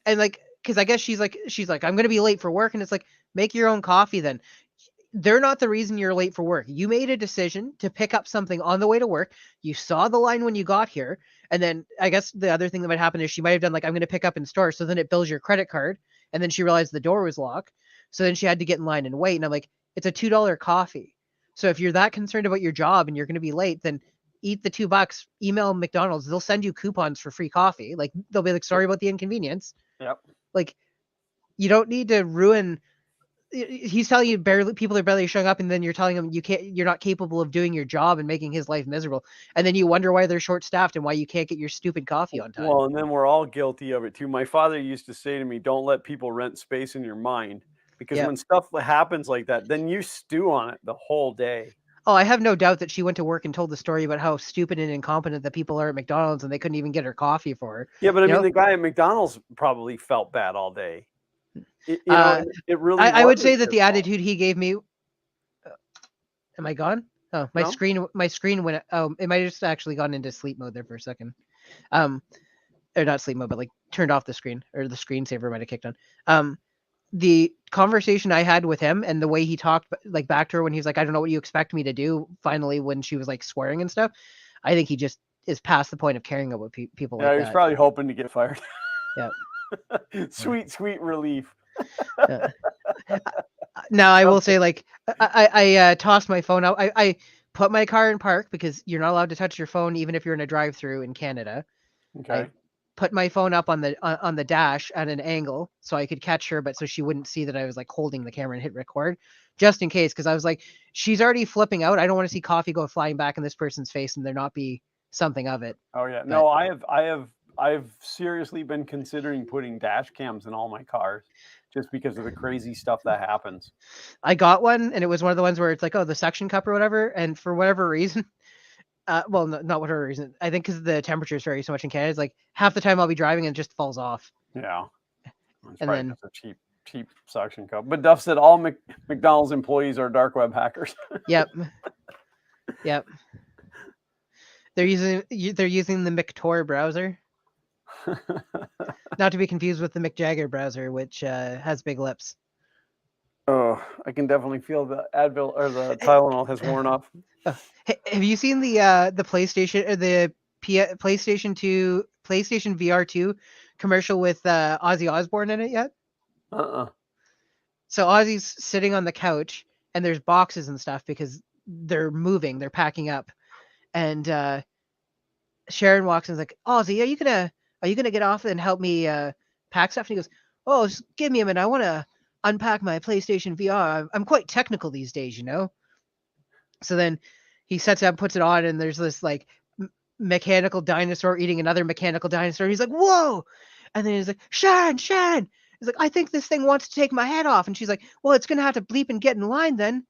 and like because I guess she's like I'm gonna be late for work, and it's like make your own coffee then. They're not the reason you're late for work. You made a decision to pick up something on the way to work. You saw the line when you got here. And then I guess the other thing that might happen is she might have done like, I'm going to pick up in store. So then it bills your credit card. And then she realized the door was locked. So then she had to get in line and wait. And I'm like, it's a $2 coffee. So if you're that concerned about your job and you're going to be late, then eat the $2, email McDonald's. They'll send you coupons for free coffee. Like they'll be like, sorry about the inconvenience. Yep. Like you don't need to ruin. He's telling you people are barely showing up, and then you're telling him you're not capable of doing your job and making his life miserable. And then you wonder why they're short staffed and why you can't get your stupid coffee on time. Well, and then we're all guilty of it too. My father used to say to me, "Don't let people rent space in your mind." Because when stuff happens like that, then you stew on it the whole day. Oh, I have no doubt that she went to work and told the story about how stupid and incompetent the people are at McDonald's, and they couldn't even get her coffee for her. Yeah, but I mean, the guy at McDonald's probably felt bad all day. It really. I would say that the attitude he gave me. Am I gone? Oh, my screen went. Oh, it might have just actually gone into sleep mode there for a second. Or not sleep mode, but like turned off the screen, or the screensaver might have kicked on. The conversation I had with him and the way he talked like back to her when he was like, I don't know what you expect me to do. Finally, when she was like swearing and stuff, I think he just is past the point of caring about people like that. Yeah, he was probably hoping to get fired. Yeah. Sweet relief. Now I will say, like, I tossed my phone out. I put my car in park because you're not allowed to touch your phone even if you're in a drive-through in Canada. Okay. I put my phone up on the dash at an angle so I could catch her, but so she wouldn't see that I was like holding the camera and hit record, just in case. Because I was like, she's already flipping out. I don't want to see coffee go flying back in this person's face and there not be something of it. Oh yeah, no, I've seriously been considering putting dash cams in all my cars, just because of the crazy stuff that happens. I got one, and it was one of the ones where it's like, oh, the suction cup or whatever, and for whatever reason. Well, not whatever reason. I think because the temperatures vary so much in Canada, it's like half the time I'll be driving and it just falls off. Yeah, it's and then just a cheap suction cup. But Duff said all McDonald's employees are dark web hackers. Yep. They're using the McTor browser, not to be confused with the McJagger browser, which has big lips. Oh, I can definitely feel the Advil or the Tylenol has worn off. Have you seen the PlayStation or the PlayStation 2 PlayStation VR 2 commercial with Ozzy Osbourne in it yet? So Ozzy's sitting on the couch and there's boxes and stuff because they're moving, they're packing up, and Sharon walks in and is like, Ozzy, are you gonna get off and help me pack stuff? And he goes, oh, just give me a minute, I want to unpack my PlayStation VR. I'm quite technical these days, you know. So then he sets it up, puts it on, and there's this like mechanical dinosaur eating another mechanical dinosaur. He's like, whoa! And then he's like, Sharon. He's like, I think this thing wants to take my head off. And she's like, well, it's gonna have to bleep and get in line then.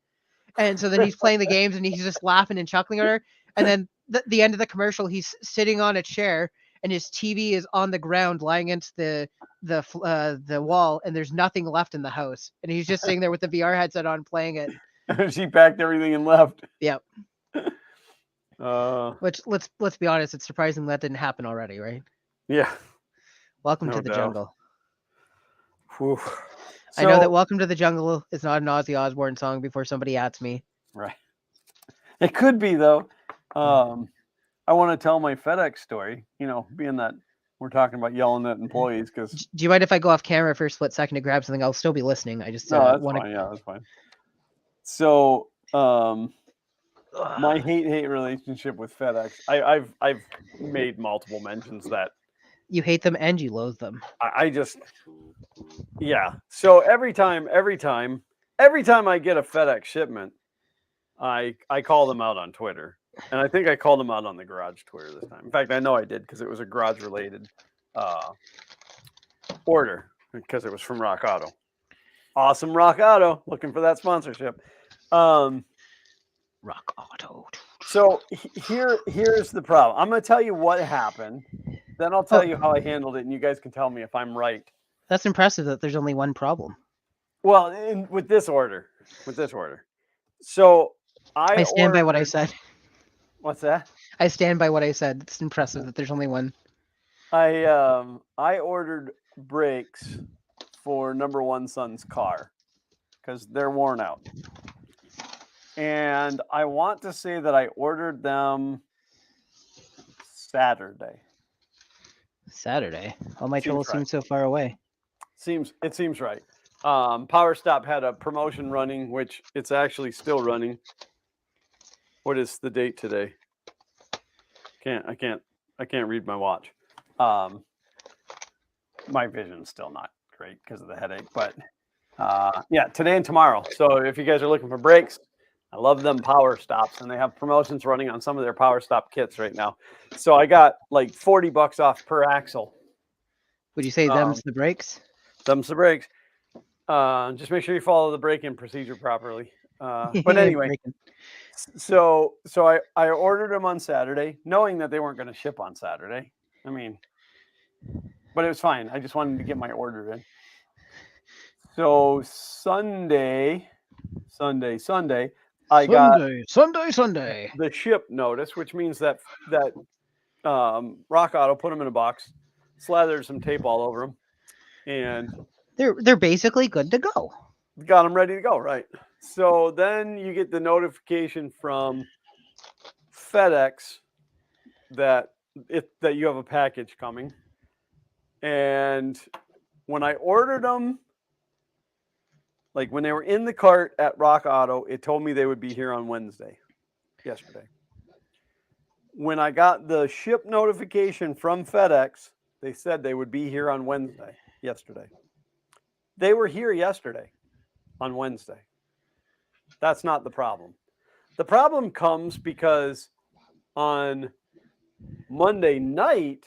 And so then he's playing the games and he's just laughing and chuckling at her. And then the end of the commercial, he's sitting on a chair and his TV is on the ground, lying against the wall, and there's nothing left in the house. And he's just sitting there with the VR headset on, playing it. She packed everything and left. Yep. Which let's be honest, it's surprising that didn't happen already, right? Yeah. Welcome to the jungle. So, I know that Welcome to the Jungle is not an Ozzy Osbourne song before somebody asks me. Right. It could be though. I want to tell my FedEx story, being that we're talking about yelling at employees. Because do you mind if I go off camera for a split second to grab something? I'll still be listening. I just fine. Yeah, that's fine. So, my hate relationship with FedEx. I've made multiple mentions that you hate them and you loathe them. Yeah. So every time I get a FedEx shipment, I call them out on Twitter. And I think I called them out on the garage Twitter this time. In fact, I know I did because it was a garage related order because it was from Rock Auto. Awesome Rock Auto, looking for that sponsorship. Rock Auto. So here's the problem. I'm going to tell you what happened. Then I'll tell you how I handled it, and you guys can tell me if I'm right. That's impressive that there's only one problem. Well, with this order. So I I stand by what I ordered. said. What's that? I stand by what I said. It's impressive that there's only one. I ordered brakes for number one son's car because they're worn out, and I want to say that I ordered them Saturday. Saturday. All my Seems trouble right. seems so far away. Seems right. Power Stop had a promotion running, which it's actually still running. What is the date today? I can't read my watch. My vision's still not great because of the headache, but yeah, today and tomorrow. So if you guys are looking for brakes, I love them Power Stops, and they have promotions running on some of their Power Stop kits right now. So I got like $40 off per axle. Would you say them's the brakes? Them's the brakes. Just make sure you follow the braking procedure properly. But anyway, Braking. so I ordered them on Saturday, knowing that they weren't going to ship on Saturday. I mean, but it was fine. I just wanted to get my order in. So Sunday, I got Sunday. the ship notice, which means that Rock Auto put them in a box, slathered some tape all over them, and They're basically good to go. got them ready to go. Right. So then you get the notification from FedEx that you have a package coming, and when I ordered them, like when they were in the cart at Rock Auto, it told me they would be here on Wednesday, yesterday. When I got the ship notification from FedEx, they said they would be here on Wednesday, yesterday. They were here yesterday on Wednesday. That's not the problem. The problem comes because on Monday night,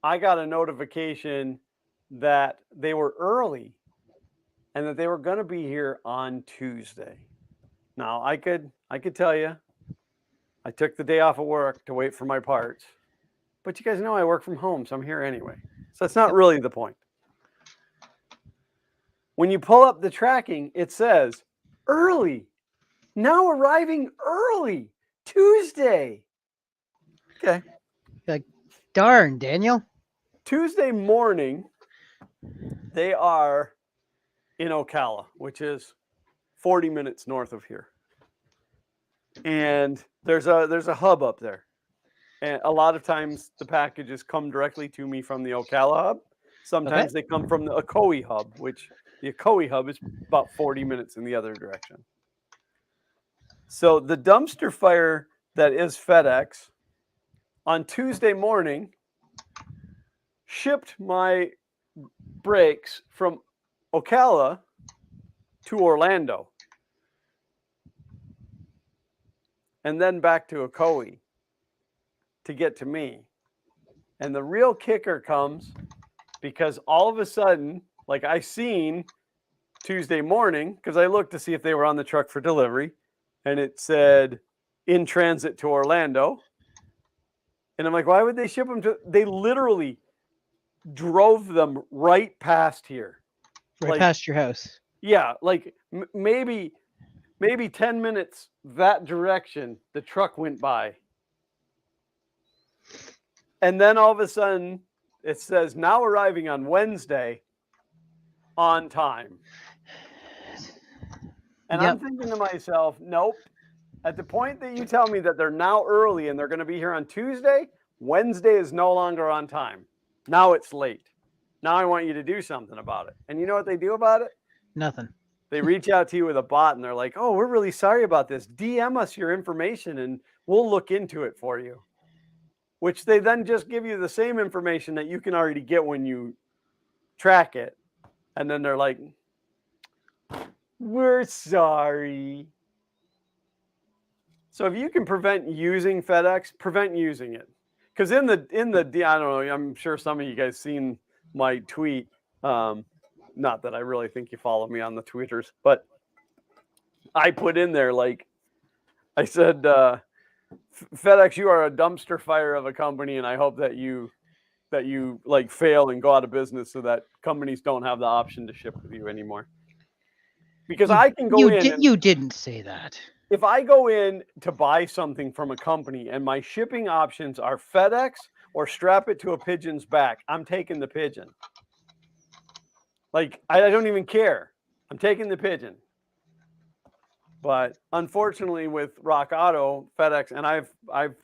I got a notification that they were early and that they were going to be here on Tuesday. Now, I could tell you, I took the day off of work to wait for my parts, but you guys know I work from home, so I'm here anyway. So that's not really the point. When you pull up the tracking, it says early, now arriving early, Tuesday. Okay. Like, darn, Daniel. Tuesday morning, they are in Ocala, which is 40 minutes north of here. And there's a hub up there. And a lot of times the packages come directly to me from the Ocala hub. Sometimes they come from the Ocoee hub, which the Ocoee hub is about 40 minutes in the other direction. So the dumpster fire that is FedEx on Tuesday morning shipped my brakes from Ocala to Orlando and then back to Ocoee to get to me. And the real kicker comes because all of a sudden, like I seen Tuesday morning, because I looked to see if they were on the truck for delivery, and it said in transit to Orlando. And I'm like, why would they ship them to? They literally drove them right past here. Right past your house. Yeah, like maybe 10 minutes that direction, the truck went by. And then all of a sudden, it says now arriving on Wednesday on time. And I'm thinking to myself, nope. At the point that you tell me that they're now early and they're going to be here on Tuesday, Wednesday is no longer on time. Now it's late. Now I want you to do something about it. And you know what they do about it? Nothing. They reach out to you with a bot and they're like, oh, we're really sorry about this. DM us your information and we'll look into it for you. Which they then just give you the same information that you can already get when you track it. And then they're like, we're sorry. So if you can prevent using FedEx, prevent using it. Because in the I don't know, I'm sure some of you guys seen my tweet. Not that I really think you follow me on the Twitters, but I put in there, like, I said, FedEx, you are a dumpster fire of a company, and I hope that you like fail and go out of business so that companies don't have the option to ship with you anymore. because I can go in and You didn't say that. if I go in to buy something from a company and my shipping options are FedEx or strap it to a pigeon's back, I'm taking the pigeon. Like, I don't even care. I'm taking the pigeon. But unfortunately, with Rock Auto, FedEx, and I've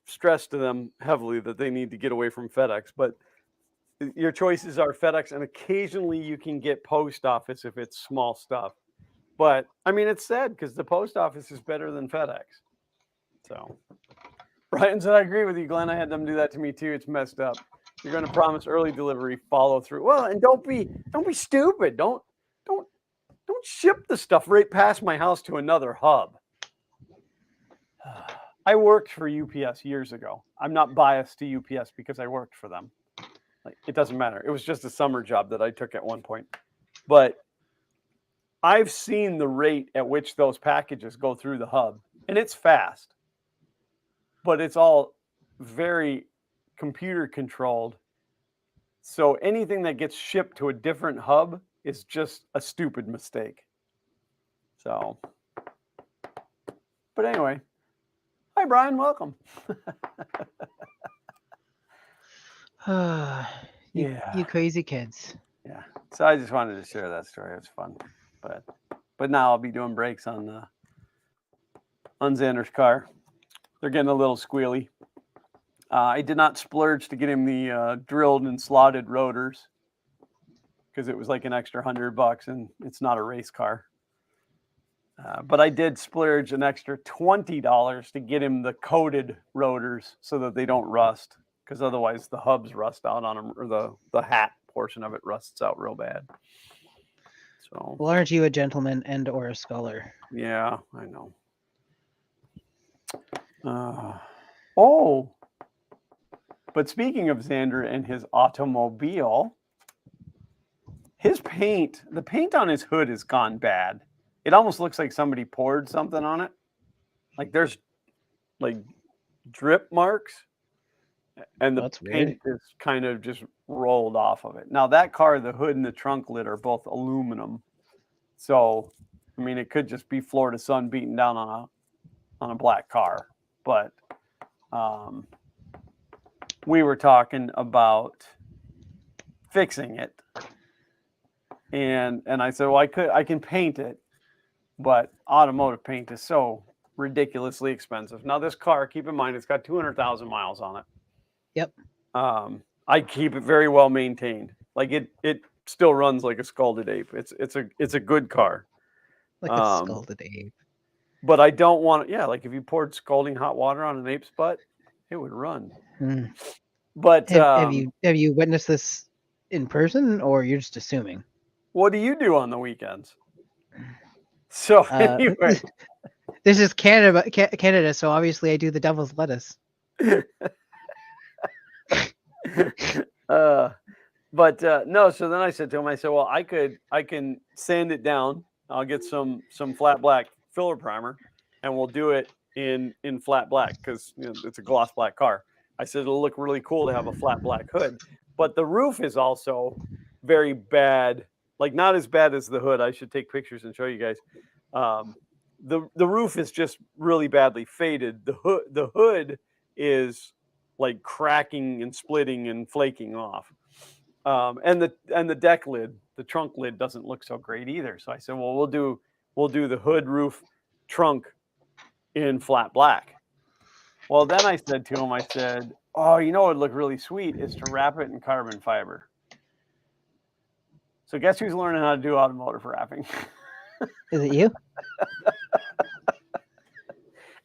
stressed to them heavily that they need to get away from FedEx. But your choices are FedEx, and occasionally you can get post office if it's small stuff. But I mean, it's sad because the post office is better than FedEx. So Brian said, I agree with you, Glenn. I had them do that to me too. It's messed up. You're going to promise early delivery, follow through. Well, and don't be stupid. Don't ship the stuff right past my house to another hub. I worked for UPS years ago. I'm not biased to UPS because I worked for them. Like, it doesn't matter. It was just a summer job that I took at one point. But I've seen the rate at which those packages go through the hub, and it's fast. But it's all very computer controlled. So anything that gets shipped to a different hub is just a stupid mistake. So, but anyway, hi Brian, welcome. You crazy kids. Yeah. So I just wanted to share that story. It was fun, but now I'll be doing brakes on Xander's car. They're getting a little squealy. I did not splurge to get him the drilled and slotted rotors because it was like an extra $100 and it's not a race car. But I did splurge an extra $20 to get him the coated rotors so that they don't rust, because otherwise the hubs rust out on them, or the hat portion of it rusts out real bad. So, well, aren't you a gentleman and or a scholar? Yeah, I know. But speaking of Xander and his automobile, the paint on his hood has gone bad. It almost looks like somebody poured something on it. Like there's like drip marks, and the paint is kind of just rolled off of it. Now that car, the hood and the trunk lid are both aluminum. So, I mean, it could just be Florida sun beating down on a black car. But we were talking about fixing it, and I said, well, I can paint it, but automotive paint is so ridiculously expensive. Now this car, keep in mind, it's got 200,000 miles on it. Yep. I keep it very well maintained. Like it still runs like a scalded ape. It's a good car. Like a scalded ape. But I don't want it. Yeah, like if you poured scalding hot water on an ape's butt, it would run. But have you witnessed this in person, or you're just assuming? What do you do on the weekends? So anyway, this is Canada, so obviously I do the devil's lettuce. No. So then I said to him, I said, well, I can sand it down. I'll get some flat black filler primer, and we'll do it in flat black because it's a gloss black car. I said it'll look really cool to have a flat black hood, but the roof is also very bad. Like not as bad as the hood. I should take pictures and show you guys. The roof is just really badly faded. The hood is like cracking and splitting and flaking off. And the deck lid, the trunk lid doesn't look so great either. So I said, well, we'll do the hood, roof, trunk in flat black. Well, then I said to him, I said, oh, you know what would look really sweet is to wrap it in carbon fiber. So guess who's learning how to do automotive wrapping? Is it you?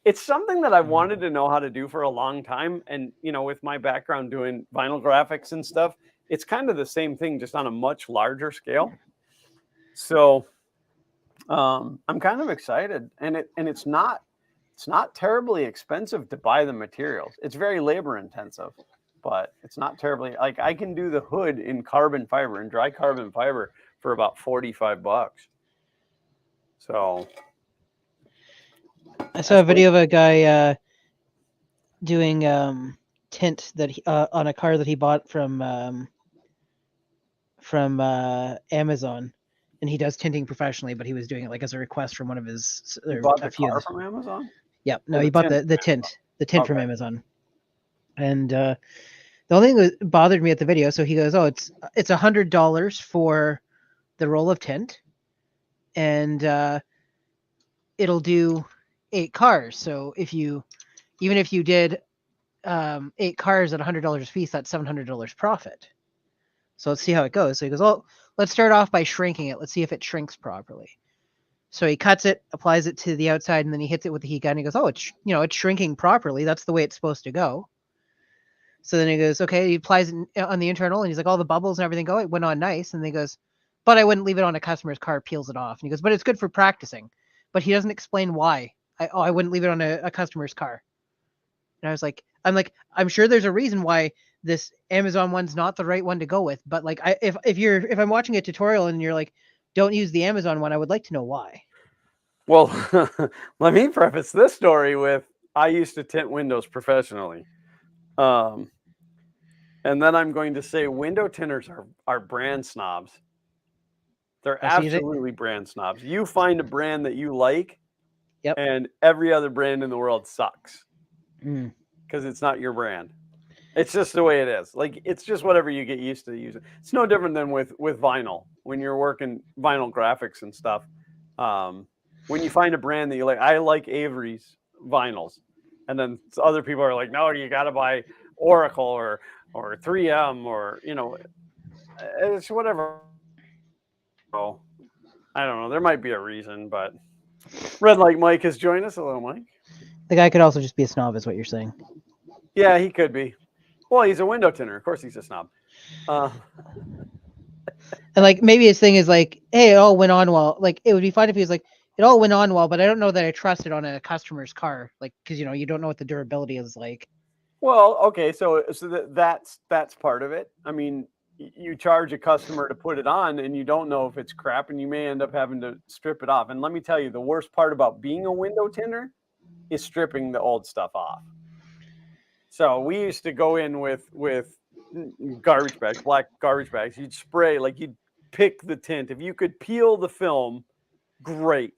It's something that I wanted to know how to do for a long time. And, with my background doing vinyl graphics and stuff, it's kind of the same thing, just on a much larger scale. So I'm kind of excited. And it's not terribly expensive to buy the materials. It's very labor intensive, but it's not terribly, like I can do the hood in carbon fiber and dry carbon fiber for about $45. So I saw a video of a guy doing tint that on a car that he bought from Amazon. and he does tinting professionally, but he was doing it like as a request from one of his You or bought a the few of car the, from Amazon? yeah, no, Oh, he the bought tint. the tint from Okay. Amazon. And the only thing that bothered me at the video, so he goes, "Oh, it's $100 for the roll of tint, and it'll do 8 cars. So even if you did 8 cars at $100 a piece, that's $700 profit. So let's see how it goes." So he goes, "Oh, let's start off by shrinking it. Let's see if it shrinks properly." So he cuts it, applies it to the outside, and then he hits it with the heat gun. He goes, "Oh, it's shrinking properly. That's the way it's supposed to go." So then he goes, "Okay." He applies it on the internal, and he's like, "All the bubbles and everything go. It went on nice." And then he goes, "But I wouldn't leave it on a customer's car. Peels it off." And he goes, "But it's good for practicing." But he doesn't explain why. I wouldn't leave it on a customer's car. And I'm sure there's a reason why this Amazon one's not the right one to go with. But like, if I'm watching a tutorial and you're like, "Don't use the Amazon one," I would like to know why. Well, let me preface this story with I used to tint windows professionally. Um, and then I'm going to say window tinters are brand snobs. They're So you say, absolutely brand snobs. You find a brand that you like, "Yep." and every other brand in the world sucks Mm. because it's not your brand. It's just the way it is. Like it's just whatever you get used to using. It's no different than with vinyl when you're working vinyl graphics and stuff. Um, when you find a brand that you like, I like Avery's vinyls, and then other people are like, no, you got to buy Oracle or 3M or it's whatever. Oh, I don't know. There might be a reason, but Red Light Mike has joined us. Hello, Mike. The guy could also just be a snob, is what you're saying. Yeah, he could be. Well, he's a window tinner. Of course, he's a snob. Uh, And like maybe his thing is like, "Hey, it all went on well." Like it would be fine if he was like, "It all went on well, but I don't know that I trust it on a customer's car." Like because you don't know what the durability is like. Well, okay, so that's part of it. I mean, you charge a customer to put it on, and you don't know if it's crap, and you may end up having to strip it off. And let me tell you, the worst part about being a window tinner is stripping the old stuff off. So we used to go in with garbage bags, black garbage bags. You'd spray like you'd pick the tint. If you could peel the film, great.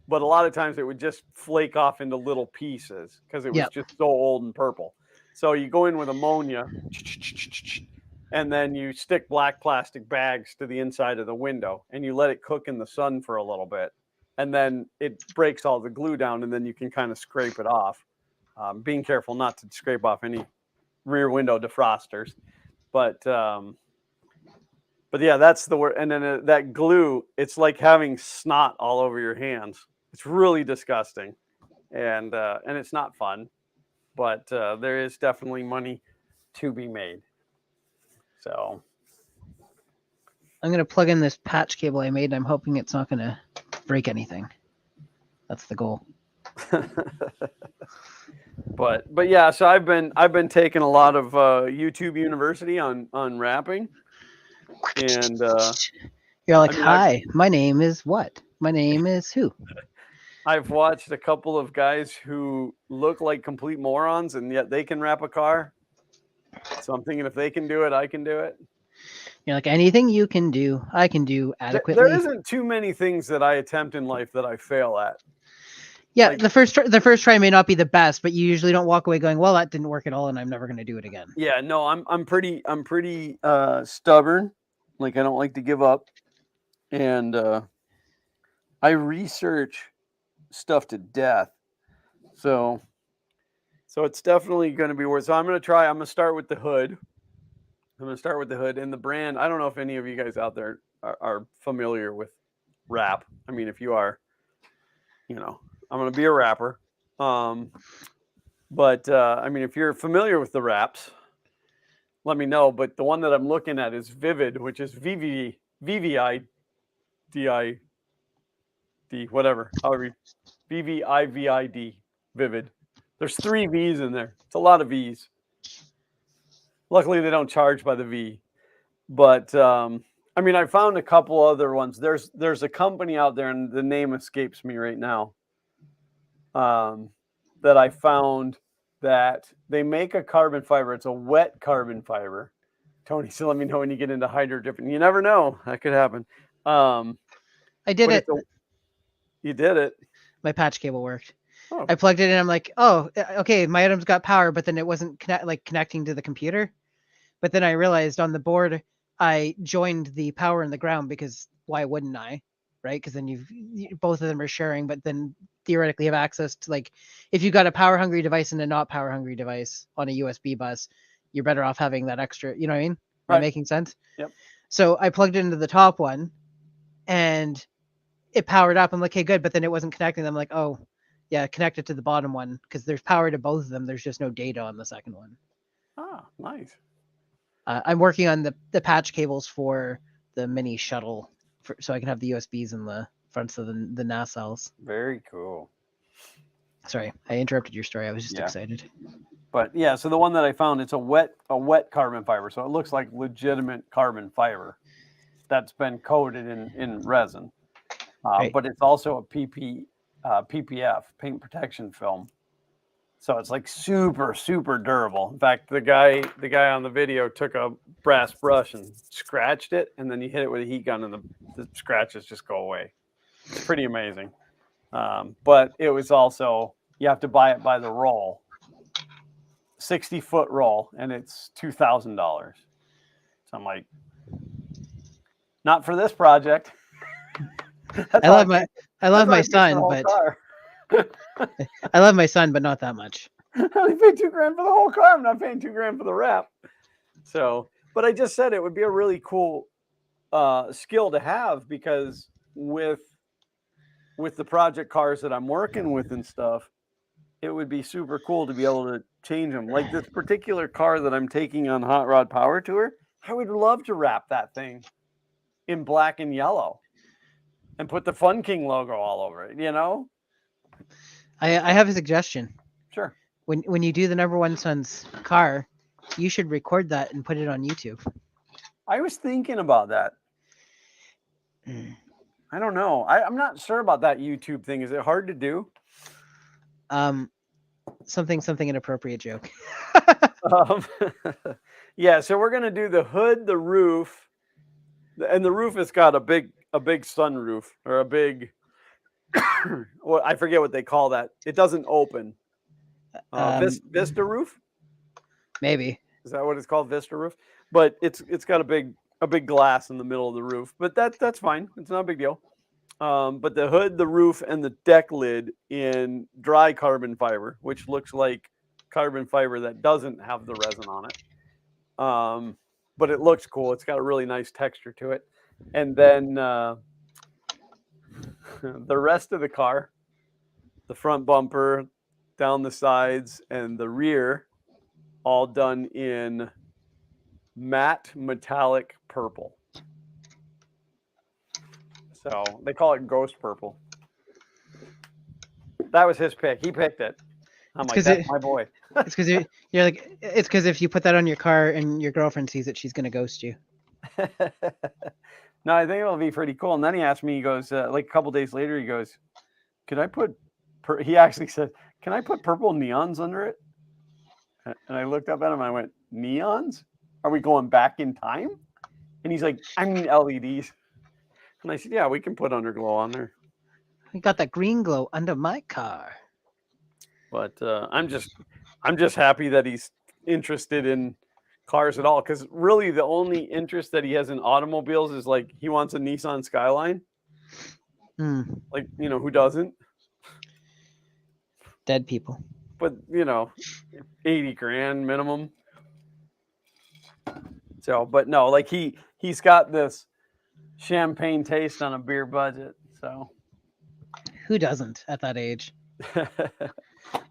But a lot of times it would just flake off into little pieces because it was Yep. just so old and purple. So you go in with ammonia and then you stick black plastic bags to the inside of the window and you let it cook in the sun for a little bit. And then it breaks all the glue down and then you can kind of scrape it off. Being careful not to scrape off any rear window defrosters. But but yeah, that's the word. And then that glue, it's like having snot all over your hands. It's really disgusting, and it's not fun. But there is definitely money to be made. So I'm gonna plug in this patch cable I made, and I'm hoping it's not gonna break anything. That's the goal. but yeah, so I've been taking a lot of YouTube University on wrapping, and You're I like, mean I've "Hi, my name is what? My name is who?" I've watched a couple of guys who look like complete morons, and yet they can wrap a car. So I'm thinking if they can do it, I can do it. You're like, "Anything you can do, I can do There adequately." isn't too many things that I attempt in life that I fail at. Yeah, Like, the first try may not be the best, but you usually don't walk away going, "Well, that didn't work at all, and I'm never gonna do it again." yeah, no, I'm pretty stubborn. Like I don't like to give up, and I research stuff to death. So so it's definitely going to be worth. So I'm going to try. I'm going to start with the hood. I'm going to start with the hood and the brand. I don't know if any of you guys out there are familiar with wrap. I mean, if you are, I'm going to be a rapper. Um, but I mean, if you're familiar with the wraps, let me know. But the one that I'm looking at is Vivid, which is VVIDID, whatever. However, VVIVID, Vivid. There's 3 V's in there. It's a lot of V's. Luckily, they don't charge by the V. But I mean, I found a couple other ones. There's a company out there, and the name escapes me right now. That I found that they make a carbon fiber. It's a wet carbon fiber. Tony, so let me know when you get into hydro dipping. You never know, that could happen. I did But it. you did it. My patch cable worked. Oh, I plugged it in. I'm like, oh, okay, my items got power, but then it wasn't connecting to the computer. But then I realized on the board, I joined the power and the ground because why wouldn't I? Right? Because then both of them are sharing, but then theoretically have access to, like, if you got a power hungry device and a not power hungry device on a USB bus, you're better off having that extra. You know what I mean? Am I right. making sense? Yep. So I plugged it into the top one, and it powered up. I'm like, okay, good. But then it wasn't connecting. I'm like, oh, yeah, connect it to the bottom one because there's power to both of them. There's just no data on the second one. Ah, nice. I'm working on the patch cables for the mini shuttle, so I can have the USBs in the fronts of the nacelles. Very cool. Sorry, I interrupted your story. I was just Yeah. excited. But yeah, so the one that I found, it's a wet carbon fiber, so it looks like legitimate carbon fiber that's been coated in resin. Right. But it's also a PPF, paint protection film. So it's like super, super durable. In fact, the guy on the video took a brass brush and scratched it, and then you hit it with a heat gun, and the scratches just go away. It's pretty amazing. But it was also, you have to buy it by the roll, 60-foot roll, and it's $2,000. So I'm like, not for this project. I love my son, but car. I love my son, but not that much. I only paid $2,000 for the whole car. I'm not paying $2,000 for the wrap. So, but I just said it would be a really cool skill to have, because with the project cars that I'm working with and stuff, it would be super cool to be able to change them. Like this particular car that I'm taking on Hot Rod Power Tour, I would love to wrap that thing in black and yellow and put the Fun King logo all over it, you know? I have a suggestion. Sure. When you do the number one son's car, you should record that and put it on YouTube. I was thinking about that. I don't know. I'm not sure about that YouTube thing. Is it hard to do? Something inappropriate joke. Um, yeah, so we're gonna do the hood, the roof, and the roof has got a big sunroof, or a big well, I forget what they call that. It doesn't open. Vista roof? Maybe. Is that what it's called? Vista roof? But it's got a big glass in the middle of the roof. But that's fine. It's not a big deal. But the hood, the roof, and the deck lid in dry carbon fiber, which looks like carbon fiber that doesn't have the resin on it. But it looks cool. It's got a really nice texture to it. And then the rest of the car, the front bumper, down the sides, and the rear, all done in matte metallic purple. So they call it ghost purple. That was his pick. He picked it. I'm like, that's my boy. It's because you're like, it's because if you put that on your car and your girlfriend sees it, she's gonna ghost you. No, I think it'll be pretty cool. And then he asked me, he goes, like a couple days later, he goes, could I put, he actually said, can I put purple neons under it? And I looked up at him and I went, neons? Are we going back in time? And he's like, I mean LEDs. And I said, yeah, we can put underglow on there. We got that green glow under my car. But I'm just happy that he's interested in cars at all, because really the only interest that he has in automobiles is like he wants a Nissan Skyline. Like, you know, who doesn't? Dead people. But you know, $80,000 minimum. So, but no, like he's got this champagne taste on a beer budget. So who doesn't at that age?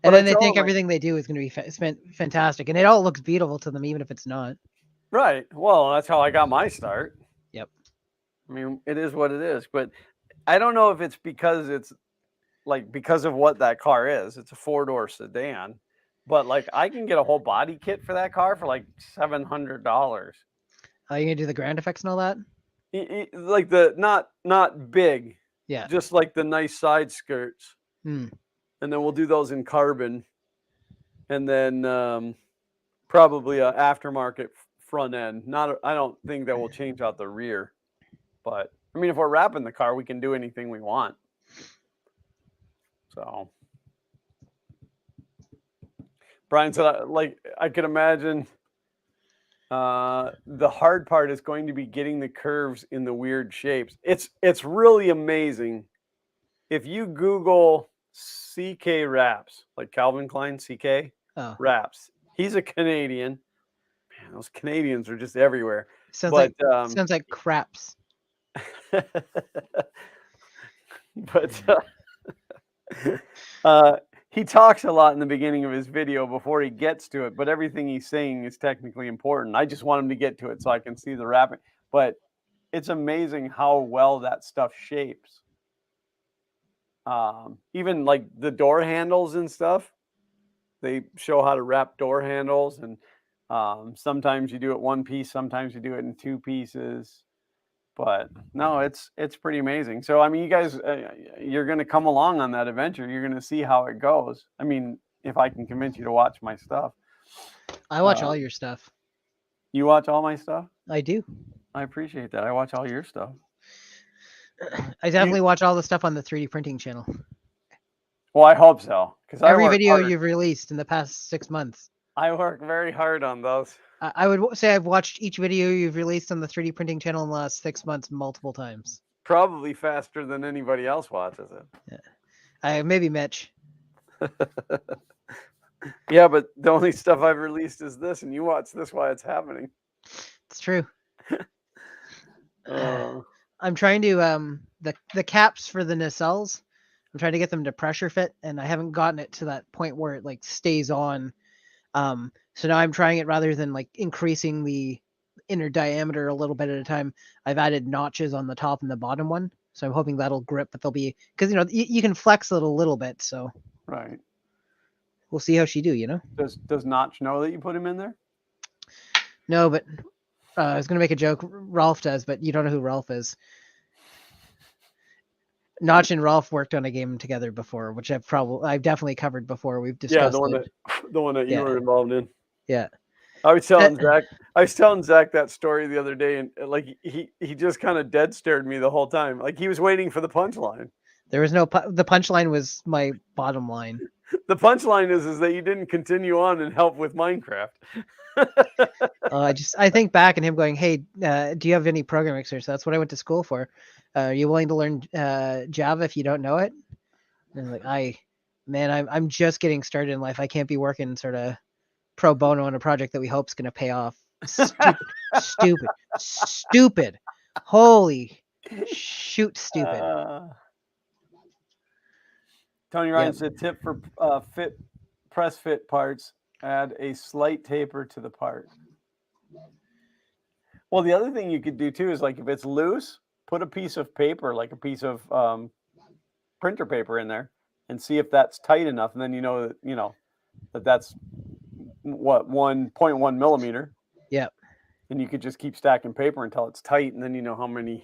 And then they think everything they do is going to be fantastic, and it all looks beautiful to them, even if it's not. Right. Well, that's how I got my start. Yep. I mean, it is what it is, but I don't know if it's because of what that car is. It's a 4-door sedan, but like I can get a whole body kit for that car for like $700. Are you gonna do the ground effects and all that? Like the not big, yeah, just like the nice side skirts. And then we'll do those in carbon, and then probably a aftermarket front end. I don't think that will change out the rear, but I mean, if we're wrapping the car, we can do anything we want. So Brian said, I could imagine the hard part is going to be getting the curves in the weird shapes. It's really amazing. If you Google CK wraps, like Calvin Klein CK Oh, wraps, he's a Canadian. Man, those Canadians are just everywhere. sounds But like craps. but uh, he talks a lot in the beginning of his video before he gets to it, but everything he's saying is technically important. I just want him to get to it so I can see the wrapping. But it's amazing how well that stuff shapes. Even like the door handles and stuff, they show how to wrap door handles, and sometimes you do it one piece, sometimes you do it in two pieces. But no, it's pretty amazing. So I mean, you guys, you're going to come along on that adventure. You're going to see how it goes. I mean, if I can convince you to watch my stuff. I watch all your stuff. You watch all my stuff? I do. I appreciate that. I watch all your stuff. I definitely watch all the stuff on the 3D printing channel. Well, I hope so, because every video you've released in the past 6 months. I work very hard on those. I would say I've watched each video you've released on the 3D printing channel in the last 6 months multiple times. Probably faster than anybody else watches it. Yeah. Maybe Mitch. Yeah, but the only stuff I've released is this, and you watch this while it's happening. It's true. I'm trying to the caps for the nacelles. I'm trying to get them to pressure fit, and I haven't gotten it to that point where it like stays on. So now I'm trying it rather than like increasing the inner diameter a little bit at a time. I've added notches on the top and the bottom one, so I'm hoping that'll grip. But they'll be because you can flex it a little bit. So right, we'll see how she do. Does Notch know that you put him in there? No, but I was gonna make a joke. Rolf does, but you don't know who Rolf is. Notch and Rolf worked on a game together before, which I've definitely covered before. We've discussed. Yeah, the one that you were involved in. Yeah. I was telling Zach that story the other day, and like he just kind of dead stared me the whole time. Like he was waiting for the punchline. There was no the punchline was my bottom line. The punchline is that you didn't continue on and help with Minecraft. I think back and him going, "Hey, do you have any programming experience? That's what I went to school for. Are you willing to learn Java if you don't know it?" And like, I'm just getting started in life. I can't be working sort of pro bono on a project that we hope is going to pay off. Stupid. Holy shoot, stupid. Tony Ryan said, tip for press fit parts, add a slight taper to the part. Well, the other thing you could do too is like if it's loose, put a piece of paper, like a piece of printer paper in there, and see if that's tight enough, and then that's what 1.1 millimeter. Yeah. And you could just keep stacking paper until it's tight, and then you know how many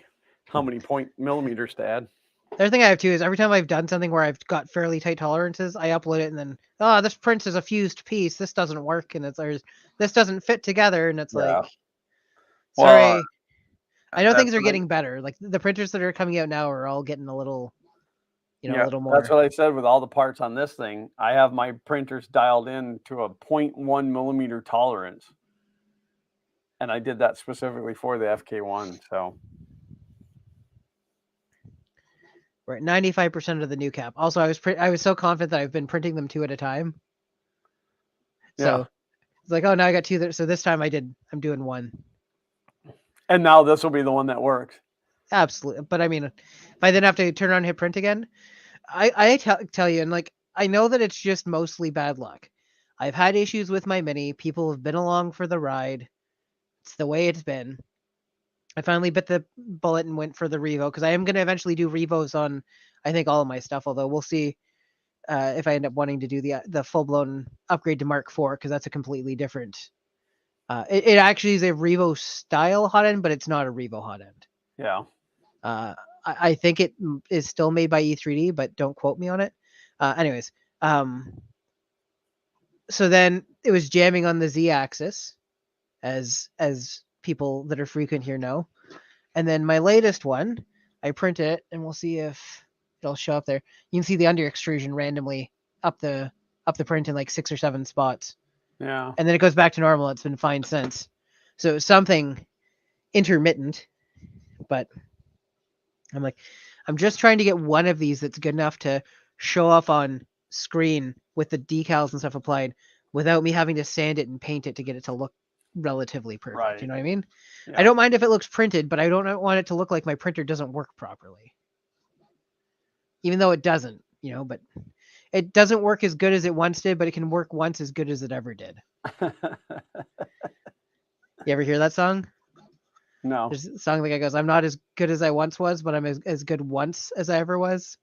point millimeters to add. The other thing I have too is every time I've done something where I've got fairly tight tolerances, I upload it and then this print is a fused piece. This doesn't work, and this doesn't fit together, and it's like, sorry. I know things are getting better. Like the printers that are coming out now are all getting a little, a little more. That's what I said with all the parts on this thing. I have my printers dialed in to a 0.1 millimeter tolerance, and I did that specifically for the FK1. So. We're at 95% of the new cap. Also, I was so confident that I've been printing them 2 at a time. So it's like, oh, now I got 2. So this time I'm doing 1. And now this will be the one that works. Absolutely. But I mean, if I then have to turn on hit print again, I tell you, and like, I know that it's just mostly bad luck. I've had issues with my Mini. People have been along for the ride. It's the way it's been. I finally bit the bullet and went for the Revo because I am going to eventually do Revos on, I think, all of my stuff. Although we'll see if I end up wanting to do the full blown upgrade to Mark IV because that's a completely different. It actually is a Revo style hot end, but it's not a Revo hot end. Yeah. I think it is still made by E3D, but don't quote me on it. Anyways, so then it was jamming on the Z-axis, as people that are frequent here know. And then my latest one, I print it, and we'll see if it'll show up there. You can see the under extrusion randomly up the print in like 6 or 7 spots, Yeah. and then it goes back to normal. It's been fine since. So something intermittent, but I'm like, I'm just trying to get one of these that's good enough to show up on screen with the decals and stuff applied without me having to sand it and paint it to get it to look relatively perfect. Right. You know what I mean? Yeah. I don't mind if it looks printed, but I don't want it to look like my printer doesn't work properly. Even though it doesn't, but it doesn't work as good as it once did, but it can work once as good as it ever did. You ever hear that song? No. There's a song the guy goes, "I'm not as good as I once was, but I'm as good once as I ever was."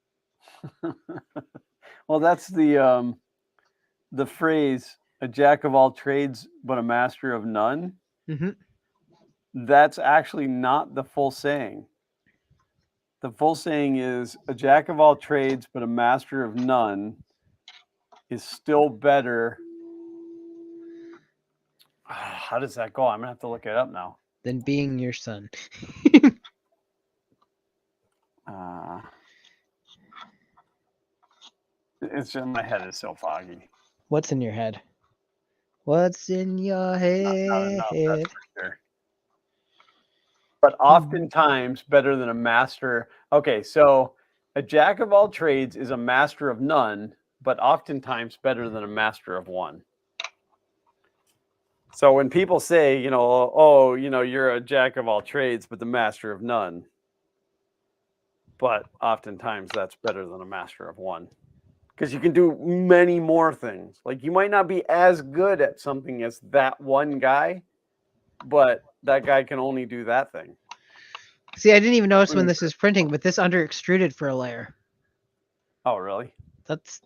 Well, that's the phrase, a jack of all trades, but a master of none. Mm-hmm. That's actually not the full saying. The full saying is a jack of all trades, but a master of none is still better. How does that go? I'm going to have to look it up now. Than being your son. It's just, my head is so foggy. What's in your head? What's in your head? Not enough, that's for sure. But oftentimes better than a master. Okay, so a jack of all trades is a master of none, but oftentimes better than a master of one. So when people say, you're a jack of all trades, but the master of none, but oftentimes that's better than a master of one. Because you can do many more things. Like, you might not be as good at something as that one guy, but that guy can only do that thing. See, I didn't even notice when this is printing, but this under extruded for a layer. Oh, really? That's...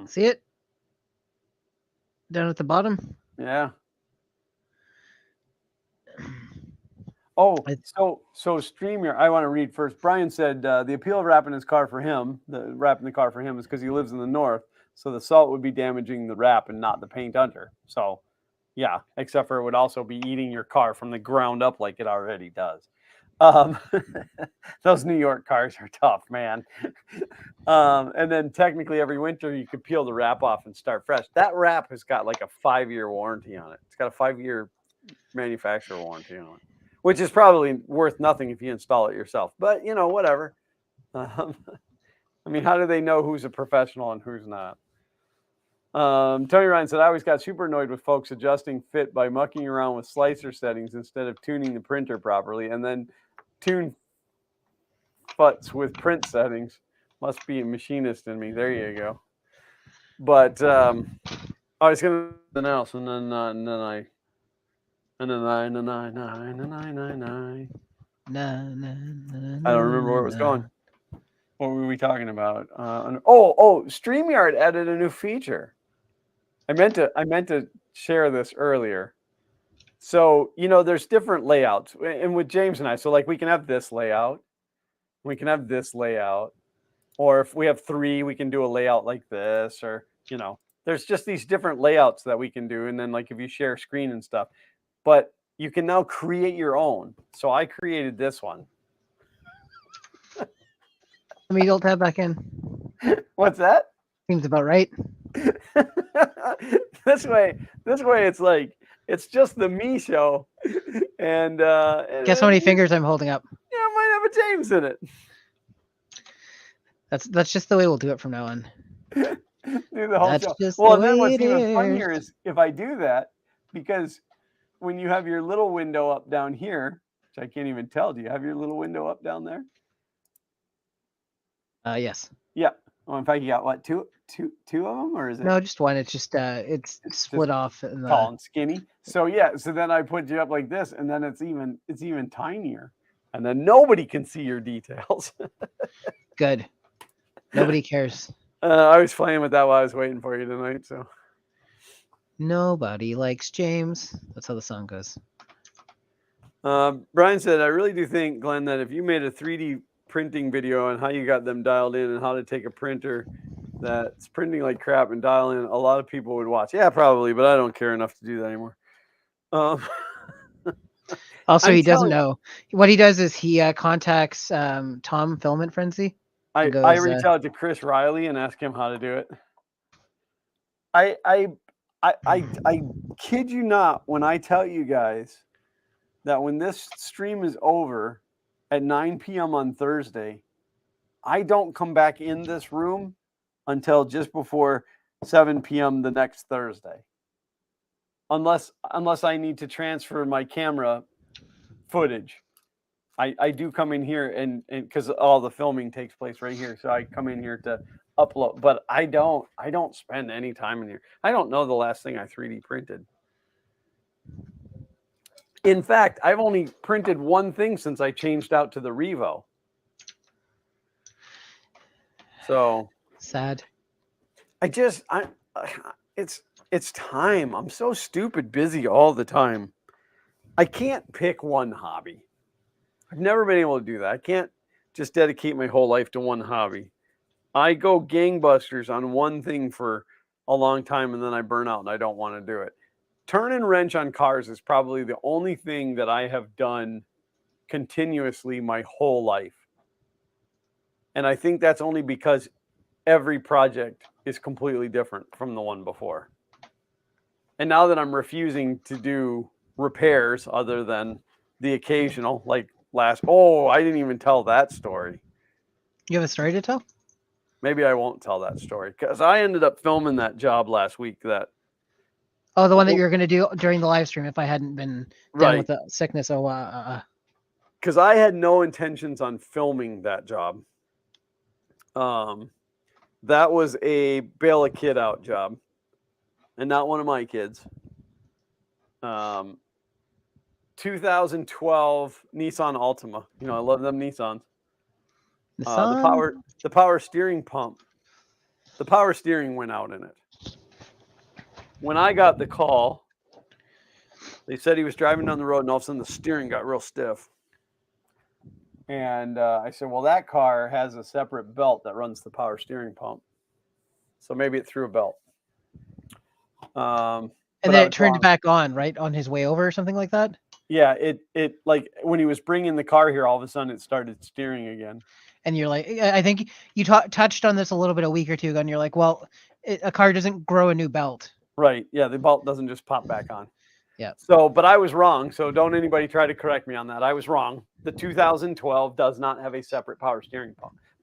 See it? Down at the bottom? Yeah. Oh, so StreamYard, I want to read first. Brian said the appeal of wrapping the car for him is because he lives in the north, so the salt would be damaging the wrap and not the paint under. So, yeah, except for it would also be eating your car from the ground up like it already does. Those New York cars are tough, man. And then technically every winter you could peel the wrap off and start fresh. That wrap has got like a 5-year warranty on it. It's got a 5-year manufacturer warranty on it, which is probably worth nothing if you install it yourself. But, whatever. I mean, how do they know who's a professional and who's not? Tony Ryan said, I always got super annoyed with folks adjusting fit by mucking around with slicer settings instead of tuning the printer properly, and then tune futs with print settings. Must be a machinist in me. There you go. But I was going to do something else, and then I don't remember where it was going. What were we talking about? StreamYard added a new feature. I meant to share this earlier. So, there's different layouts, and with James and I, so like we can have this layout, we can have this layout, or if we have 3, we can do a layout like this, or, there's just these different layouts that we can do. And then like if you share screen and stuff, but you can now create your own. So I created this one. Let me alt tab back in. What's that? Seems about right. This way it's like it's just the me show. And guess how many fingers I'm holding up? Yeah, I might have a James in it. That's just the way we'll do it from now on. Do the whole show. Just well, the and then way what's it even is. funnier is if I do that, because when you have your little window up down here, which I can't even tell, do you have your little window up down there? Yes. Yeah. Well, in fact, you got what, two of them, or is it? No, just one. It's just it's split off. Tall and skinny. So yeah. So then I put you up like this, and then it's even tinier, and then nobody can see your details. Good. Nobody cares. I was playing with that while I was waiting for you tonight. So nobody likes James. That's how the song goes. Brian said, I really do think, Glenn, that if you made a 3D printing video on how you got them dialed in and how to take a printer that's printing like crap and dial in, a lot of people would watch. Yeah, probably, but I don't care enough to do that anymore. Also, I'm he doesn't telling. know. What he does is he contacts Tom Filament Frenzy and I goes, reach out to Chris Riley and ask him how to do it. I I I kid you not when I tell you guys that when this stream is over at 9 p.m. on Thursday, I don't come back in this room until just before 7 p.m. the next Thursday. Unless I need to transfer my camera footage. I do come in here and because all the filming takes place right here, so I come in here to upload. But I don't spend any time in here. I don't know the last thing I 3D printed. In fact, I've only printed one thing since I changed out to the Revo. So sad. I it's time. I'm so stupid busy all the time. I can't pick one hobby. I've never been able to do that. I can't just dedicate my whole life to one hobby. I go gangbusters on one thing for a long time and then I burn out and I don't want to do it. Turn and wrench on cars is probably the only thing that I have done continuously my whole life. And I think that's only because every project is completely different from the one before. And now that I'm refusing to do repairs other than the occasional, like I didn't even tell that story. You have a story to tell? Maybe I won't tell that story because I ended up filming that job last week. Oh, the one that you're going to do during the live stream if I hadn't been down with Right. the sickness. Oh, Because I had no intentions on filming that job. That was a bail a kid out job and not one of my kids. 2012 Nissan Altima. You know, I love them Nissans. the Uh, the sun. power the power steering pump. The power steering went out in it. When I got the call, they said he was driving down the road and all of a sudden the steering got real stiff. And I said, well, that car has a separate belt that runs the power steering pump. So maybe it threw a belt. And But then I it was turned wrong. back on, right? On his way over or something like that? Yeah, it like when he was bringing the car here, all of a sudden it started steering again. And you're like, I think you touched on this a little bit a week or two ago, and you're like, well, a car doesn't grow a new belt. Right. Yeah, the belt doesn't just pop back on. Yeah. So, but I was wrong. So don't anybody try to correct me on that. I was wrong. The 2012 does not have a separate power steering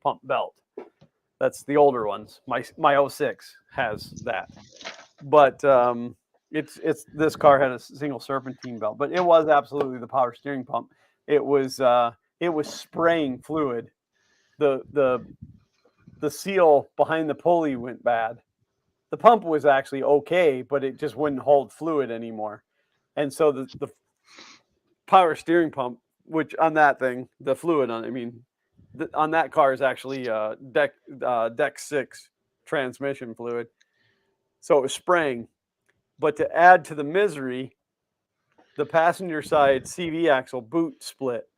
pump belt. That's the older ones. My 06 has that. But it's this car had a single serpentine belt, but it was absolutely the power steering pump. It was spraying fluid. The seal behind the pulley went bad. The pump was actually okay, but it just wouldn't hold fluid anymore. And so the power steering pump, which on that thing, the fluid on, on that car is actually deck 6 transmission fluid. So it was spraying. But to add to the misery, the passenger side CV axle boot split.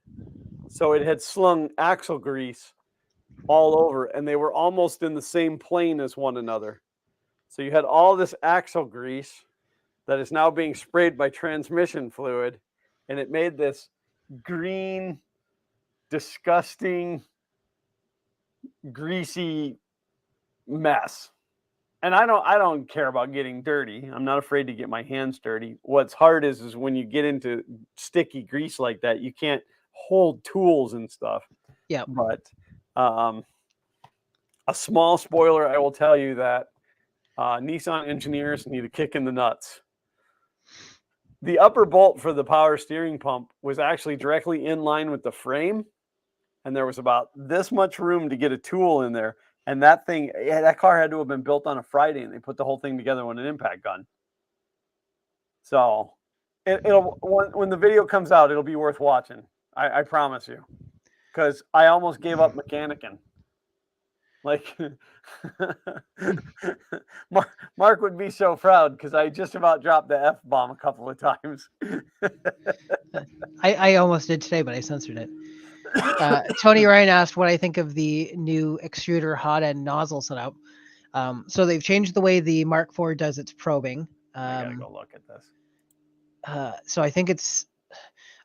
So it had slung axle grease all over, and they were almost in the same plane as one another. So you had all this axle grease that is now being sprayed by transmission fluid, and it made this green, disgusting, greasy mess. And I don't care about getting dirty. I'm not afraid to get my hands dirty. What's hard is when you get into sticky grease like that, you can't hold tools and stuff. Yeah. But a small spoiler, I will tell you that Nissan engineers need a kick in the nuts. The upper bolt for the power steering pump was actually directly in line with the frame, and there was about this much room to get a tool in there. And that car had to have been built on a Friday, and they put the whole thing together with an impact gun. So it'll when the video comes out, it'll be worth watching. I promise you, because I almost gave up mechanicking. Like Mark would be so proud because I just about dropped the F-bomb a couple of times. I almost did today, but I censored it. Tony Ryan asked what I think of the new extruder hot end nozzle setup. So they've changed the way the Mark IV does its probing. I gotta go look at this. So I think it's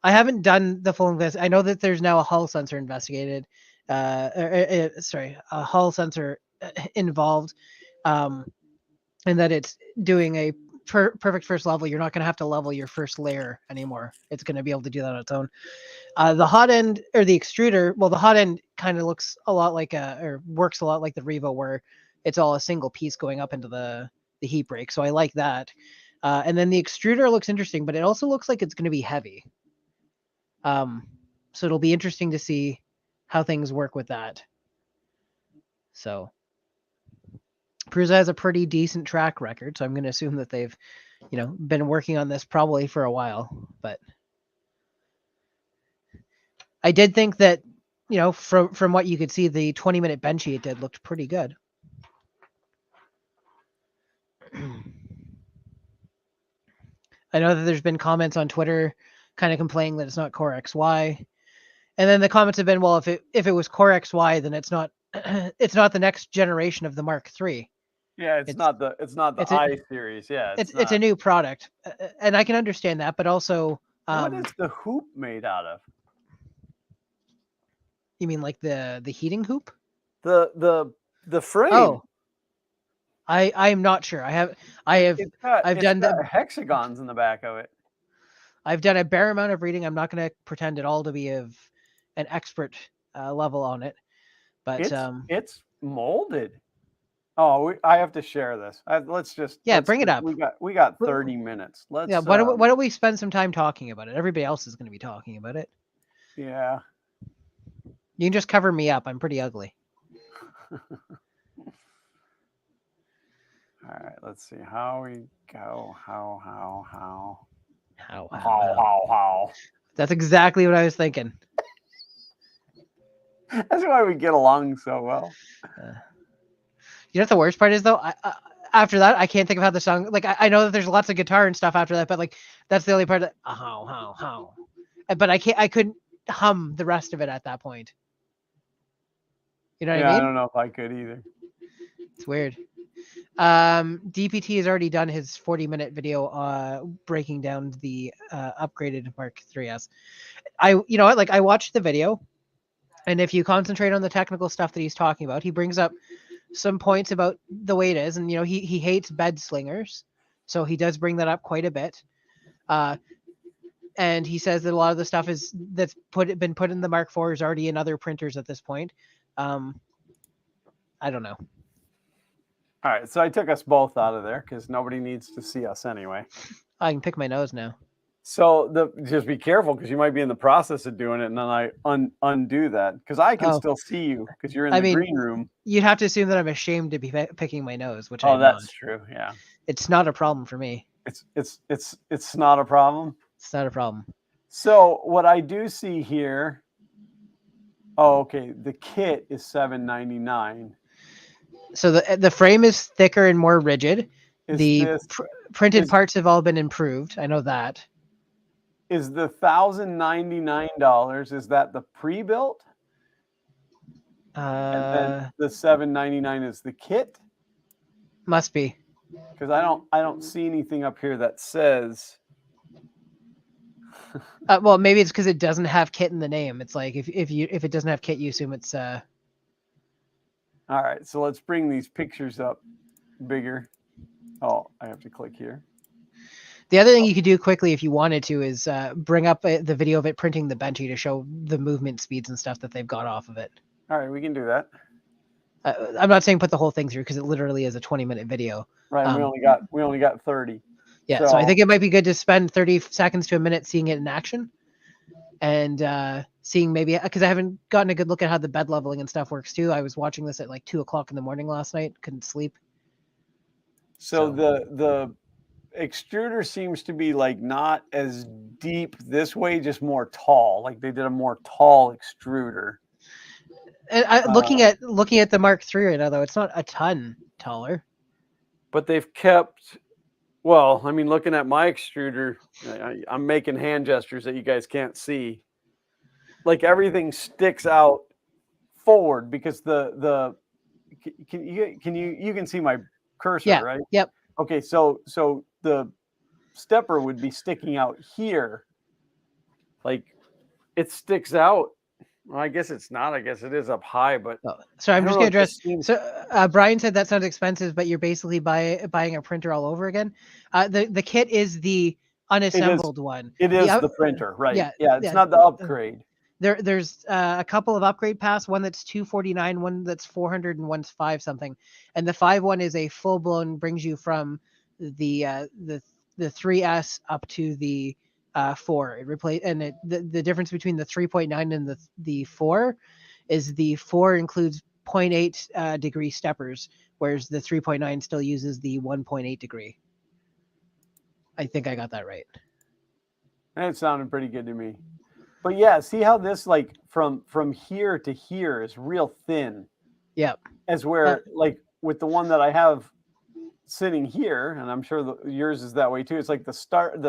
I haven't done the full invest. I know that there's now a hull sensor investigated. A hull sensor involved, and that it's doing a perfect first level. You're not going to have to level your first layer anymore. It's going to be able to do that on its own. The hot end or the extruder, well, the hot end kind of looks a lot like or works a lot like the Revo, where it's all a single piece going up into the heat break. So I like that. And then the extruder looks interesting, but it also looks like it's going to be heavy. So it'll be interesting to see how things work with that. So Prusa has a pretty decent track record, so I'm going to assume that they've, been working on this probably for a while. But I did think that, from what you could see, the 20-minute benchy it did looked pretty good. I know that there's been comments on Twitter kind of complaining that it's not Core XY. And then the comments have been, well, if it was Core XY, then it's not it's not the next generation of the Mark III. Yeah, it's not the I series. Yeah, it's a new product, and I can understand that, but also, what is the hoop made out of? You mean like the heating hoop? The frame. Oh, I'm not sure. I've done got hexagons in the back of it. I've done a bare amount of reading. I'm not going to pretend at all to be of an expert level on it, but it's molded. Oh, I have to share this. Let's bring it up. We got 30 minutes. Let's why don't we spend some time talking about it? Everybody else is going to be talking about it. Yeah. You can just cover me up. I'm pretty ugly. All right, let's see how we go. How. That's exactly what I was thinking. That's why we get along so well. You know what the worst part is, though? After that, I can't think of how the song. Like, I know that there's lots of guitar and stuff after that, but like that's the only part that how. But I couldn't hum the rest of it at that point. You know what I mean? I don't know if I could either. It's weird. DPT has already done his 40-minute video breaking down the upgraded Mark 3S. You know what? Like, I watched the video, and if you concentrate on the technical stuff that he's talking about, he brings up some points about the way it is, and he hates bed slingers, so he does bring that up quite a bit. And he says that a lot of the stuff that's been put in the Mark IV is already in other printers at this point. I don't know. All right, so I took us both out of there because nobody needs to see us anyway. I can pick my nose now. So just be careful because you might be in the process of doing it, and then I undo that because I can still see you because you're in the green room. You'd have to assume that I'm ashamed to be picking my nose, which that's true. Yeah, it's not a problem for me. It's not a problem. It's not a problem. So what I do see here. Oh, okay. The kit is $7.99. So the frame is thicker and more rigid. Printed parts have all been improved. I know that. Is the $1,099? Is that the pre-built? And then the $7.99 is the kit. Must be. Because I don't see anything up here that says. Well, maybe it's because it doesn't have kit in the name. It's like if it doesn't have kit, you assume it's. All right, so let's bring these pictures up bigger. Oh, I have to click here. The other thing you could do quickly if you wanted to is bring up the video of it printing the benchy to show the movement speeds and stuff that they've got off of it. All right, we can do that. I'm not saying put the whole thing through because it literally is a 20-minute video. Right, we only got 30. Yeah, so I think it might be good to spend 30 seconds to a minute seeing it in action, and seeing maybe because I haven't gotten a good look at how the bed leveling and stuff works too. I was watching this at like 2:00 in the morning last night, couldn't sleep. So the extruder seems to be like not as deep this way, just more tall. Like they did a more tall extruder. And looking at the Mark III right now, though, it's not a ton taller. But they've kept. Well, I mean, looking at my extruder, I'm making hand gestures that you guys can't see. Like everything sticks out forward because you can see my cursor, right? Yep. Okay, so the stepper would be sticking out here, like it sticks out. Well, I guess it's not. I guess it is up high, but So I I'm don't just know. gonna It address. just seems So Brian said that sounds expensive, but you're basically buying a printer all over again. The kit is the it is. unassembled one. It The is the printer, right? yeah, Yeah, it's yeah. not the upgrade. There's a couple of upgrade paths. One that's 249, one that's 400, and one's 5 something. And the 5 one is a full blown, brings you from the 3S up to the 4. The difference between the 3.9 and the 4 is the 4 includes 0.8 degree steppers, whereas the 3.9 still uses the 1.8 degree. I think I got that right. It sounded pretty good to me. But yeah, see how this like from here to here is real thin. Yeah. As where like with the one that I have sitting here, and I'm sure yours is that way too. It's like the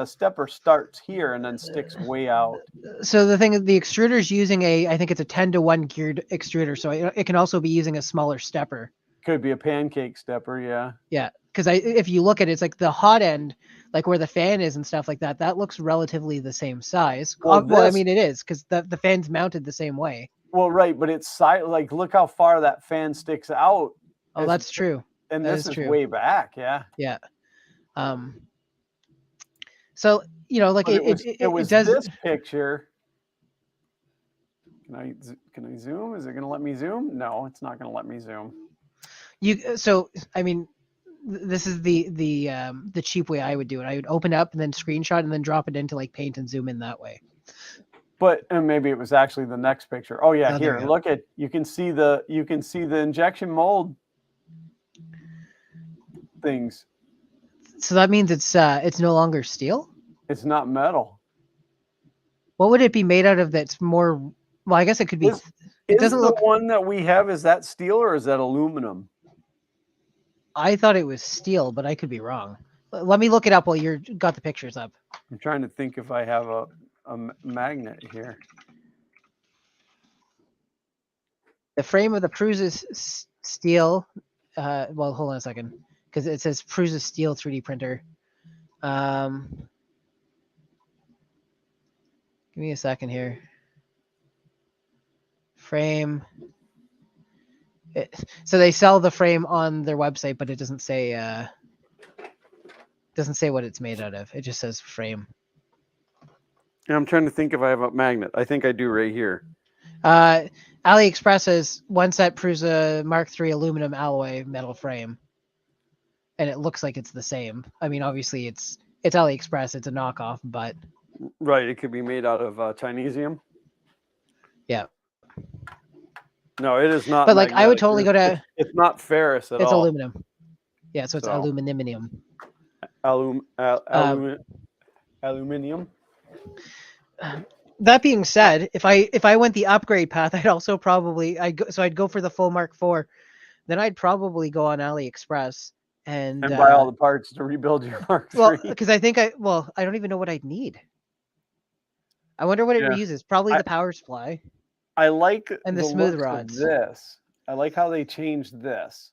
stepper starts here and then sticks way out. So the thing is, the extruder is using I think it's a 10-to-1 geared extruder, so it can also be using a smaller stepper. Could be a pancake stepper, yeah. Yeah, because if you look at it, it's like the hot end, like where the fan is and stuff like that. That looks relatively the same size. Well, I mean, it is because the fan's mounted the same way. Well, right, but it's like look how far that fan sticks out. Oh, that's true. And that this is true. way back, yeah. Yeah. So like it was does this picture. Can I zoom? Is it going to let me zoom? No, it's not going to let me zoom. So I mean, this is the cheap way I would do it. I would open up and then screenshot and then drop it into like Paint and zoom in that way. But maybe it was actually the next picture. Oh yeah, here, look at you can see the injection mold things. So that means it's no longer steel? It's not metal. What would it be made out of that's more? Well, I guess it could be. It doesn't look. One that we have, is that steel or is that aluminum? I thought it was steel, but I could be wrong. Let me look it up while you got the pictures up. I'm trying to think if I have a magnet here. The frame of the Prusa is steel. Well, hold on a second, because it says Prusa steel 3D printer. Give me a second here. Frame. So they sell the frame on their website, but it doesn't say what it's made out of. It just says frame. And I'm trying to think if I have a magnet. I think I do right here. AliExpress says one set Prusa Mark III aluminum alloy metal frame, and it looks like it's the same. I mean, obviously it's AliExpress. It's a knockoff, but right, it could be made out of Chinesium. Yeah. No, it is not. But like, I would totally go to. It's not ferrous at all. It's aluminum. Yeah, so it's aluminum. Aluminium. That being said, if I went the upgrade path, I'd also probably I'd go for the full Mark IV. Then I'd probably go on AliExpress and buy all the parts to rebuild your Mark III. Well, because I don't even know what I'd need. I wonder what it reuses. Probably the power supply. I like and the smooth rods. This. I like how they changed this.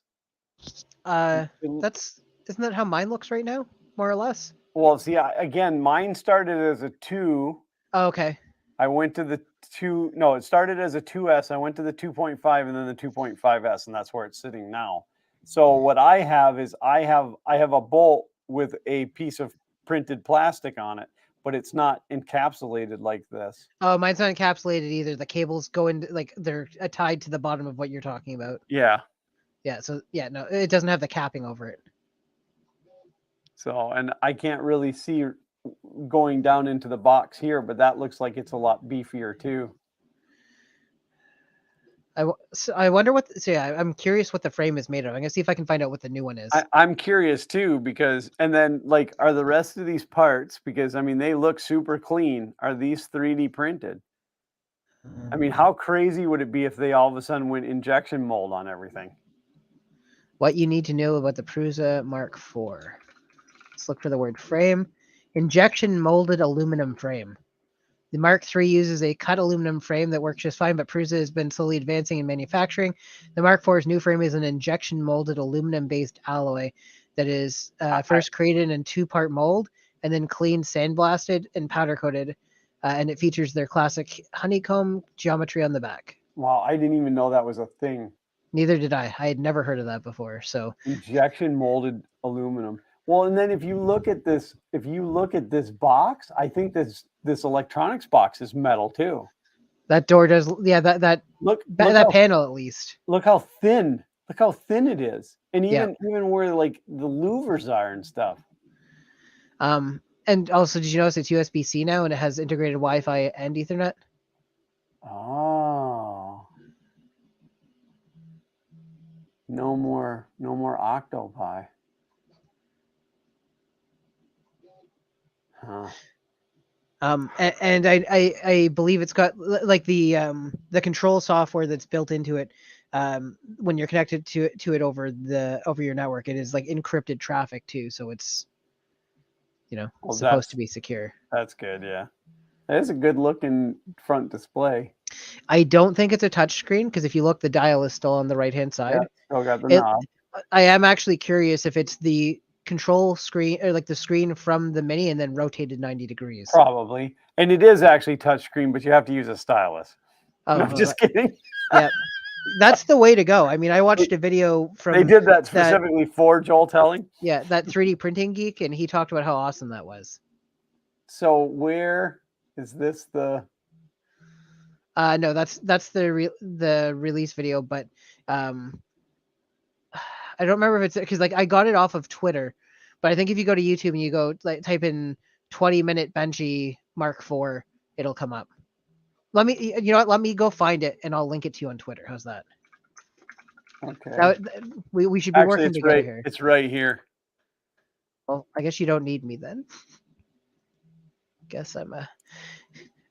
Isn't that how mine looks right now, more or less? Well, see, again, mine started as a 2. Oh, okay. I went to the 2. No, it started as a 2S. I went to the 2.5 and then the 2.5S, and that's where it's sitting now. So what I have is I have a bolt with a piece of printed plastic on it, but it's not encapsulated like this. Oh, mine's not encapsulated either. The cables go into like they're tied to the bottom of what you're talking about. Yeah. Yeah. So yeah, no, it doesn't have the capping over it. So, and I can't really see going down into the box here, but that looks like it's a lot beefier too. I wonder what. So yeah, I'm curious what the frame is made of. I'm gonna see if I can find out what the new one is. I'm curious too, because and then like, are the rest of these parts? Because I mean, they look super clean. Are these 3D printed? I mean, how crazy would it be if they all of a sudden went injection mold on everything? What you need to know about the Prusa Mark IV. Let's look for the word frame. Injection molded aluminum frame. The Mark III uses a cut aluminum frame that works just fine, but Prusa has been slowly advancing in manufacturing. The Mark IV's new frame is an injection molded aluminum-based alloy that is first created in 2-part mold and then cleaned, sandblasted, and powder coated and it features their classic honeycomb geometry on the back. Wow, I didn't even know that was a thing. Neither did I. I had never heard of that before. So Injection molded aluminum. Well, and then if you look at this box, I think this electronics box is metal too. that door does, yeah, that Look that panel at least. look how thin it is, and Yeah. even where like the louvers are and stuff. And also, did you notice it's USB-C now and it has integrated Wi-Fi and Ethernet? Oh, no more octopi. Huh. And I believe it's got like the control software that's built into it. When you're connected to it over your network, it is like encrypted traffic too, so it's Well, supposed to be secure. that's good. Yeah, it is a good looking front display. I don't think it's a touchscreen because if you look, the dial is still on the right hand Yeah, side. still got the It, knob. I am actually curious if it's the control screen or like the screen from the Mini and then rotated 90 degrees. Probably. And it is actually touchscreen, but you have to use a stylus. Oh, No, I'm just kidding. yeah. That's the way to go. I mean, I watched a video from They did that specifically for Joel Telling. Yeah, that 3D printing geek, and he talked about how awesome that was. So where is this the? No, that's the release video, but um, I don't remember if it's because like I got it off of Twitter, but I think if you go to YouTube and you go like type in 20-minute Benchy Mark IV, it'll come up. Let me, you know what? Let me go find it, and I'll link it to you on Twitter. How's that? Okay. That, we should be Actually, working it's together right. here. It's right here. Well, I guess you don't need me then. Guess I'm a.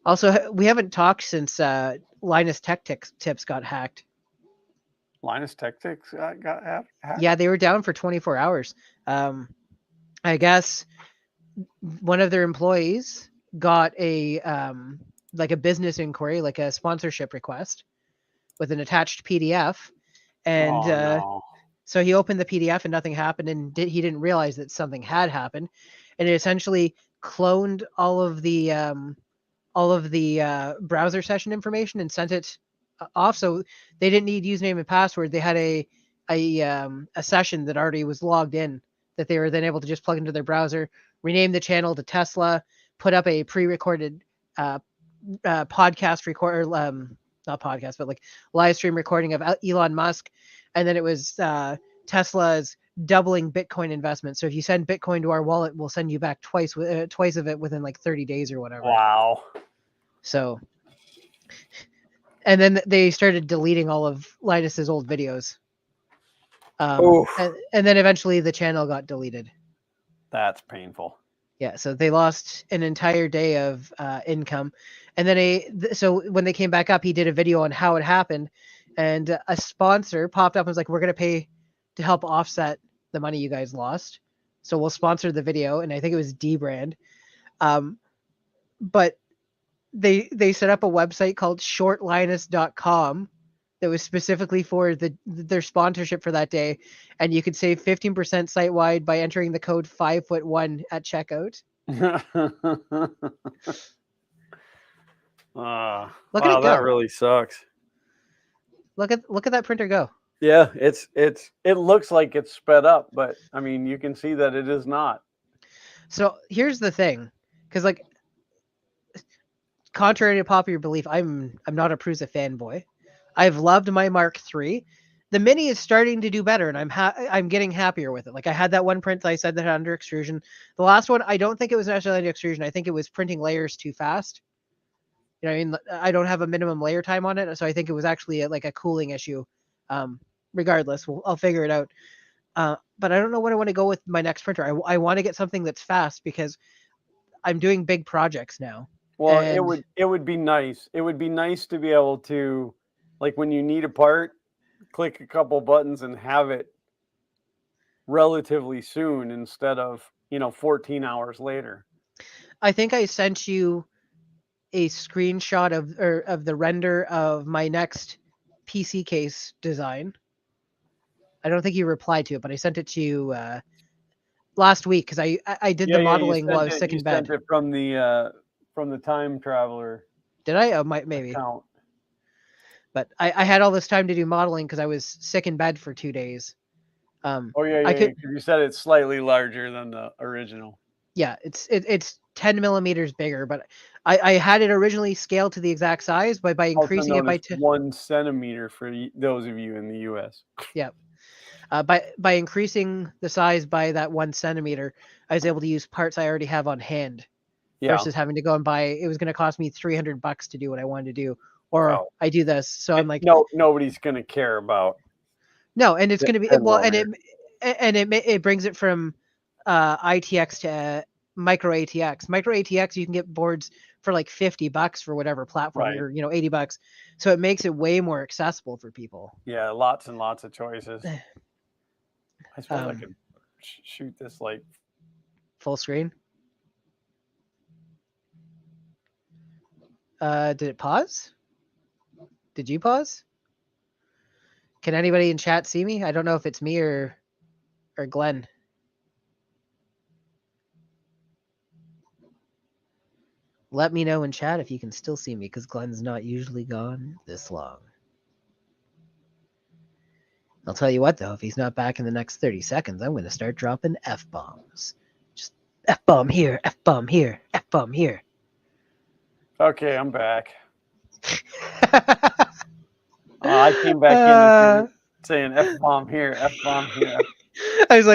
Also, we haven't talked since Linus Tech Tips got hacked. Linus Tech Tips got hacked. Yeah, they were down for 24 hours. I guess one of their employees got a like a business inquiry, like a sponsorship request with an attached PDF, and Oh no. so he opened the PDF and nothing happened, and he didn't realize that something had happened, and it essentially cloned all of the browser session information and sent it off. So they didn't need username and password. They had a session that already was logged in that they were then able to just plug into their browser, rename the channel to Tesla, put up a pre-recorded podcast record, not podcast, but like live stream recording of Elon Musk, and then it was Tesla's doubling Bitcoin investment. So if you send Bitcoin to our wallet, we'll send you back twice of it within like 30 days or whatever. Wow. So, and then they started deleting all of Linus's old videos. And then eventually the channel got deleted. That's painful. Yeah, so they lost an entire day of income, and then so when they came back up, he did a video on how it happened, and a sponsor popped up and was like, "We're gonna pay to help offset the money you guys lost, so we'll sponsor the video." And I think it was dbrand, but they set up a website called shortlinus.com that was specifically for their sponsorship for that day, and you could save 15% site wide by entering the code 5'1" at checkout. Wow, Look at it go. That really sucks. Look at that printer go. Yeah, it looks like it's sped up, but I mean you can see that it is not. So here's the thing, because like, contrary to popular belief, I'm not a Prusa fanboy. I've loved my Mark III. The Mini is starting to do better, and I'm getting happier with it. Like I had that one print that I said that had under extrusion. The last one, I don't think it was necessarily under extrusion. I think it was printing layers too fast. You know, I mean, I don't have a minimum layer time on it, so I think it was actually like a cooling issue. Regardless, I'll figure it out. But I don't know what I want to go with my next printer. I want to get something that's fast because I'm doing big projects now. Well, it would be nice. It would be nice to be able to, like when you need a part, click a couple buttons and have it relatively soon instead of 14 hours later. I think I sent you a screenshot of the render of my next PC case design. I don't think you replied to it, but I sent it to you last week because I did the modeling while I was sick in bed. You sent it from from the Time Traveler Did I? Oh, maybe. account. But I had all this time to do modeling because I was sick in bed for 2 days. Oh yeah, I yeah, could, yeah. 'Cause you said it's slightly larger than the original. yeah, it's 10 millimeters bigger, but I had it originally scaled to the exact size, but by Also increasing it known by as 1 centimeter for those of you in the U.S. yeah, by increasing the size by that 1 centimeter, I was able to use parts I already have on hand Yeah. versus having to go and buy. It was going to cost me $300 to do what I wanted to do, or Oh. I do this. So I'm like, No, nobody's gonna care about no, and it's going to be 10 well, millimeter. and it brings it from ITX to micro ATX. Micro ATX, you can get boards for like $50 for whatever platform Right. you're, $80. So it makes it way more accessible for people. Yeah, lots and lots of choices. I suppose I Um, could shoot this like. full screen. Did it pause? Did you pause? Can anybody in chat see me? I don't know if it's me or Glenn. Let me know in chat if you can still see me, because Glenn's not usually gone this long. I'll tell you what, though, if he's not back in the next 30 seconds, I'm going to start dropping F-bombs. Just F-bomb here, F-bomb here, F-bomb here. Okay, I'm back. I came back in saying F-bomb here, F-bomb here. I was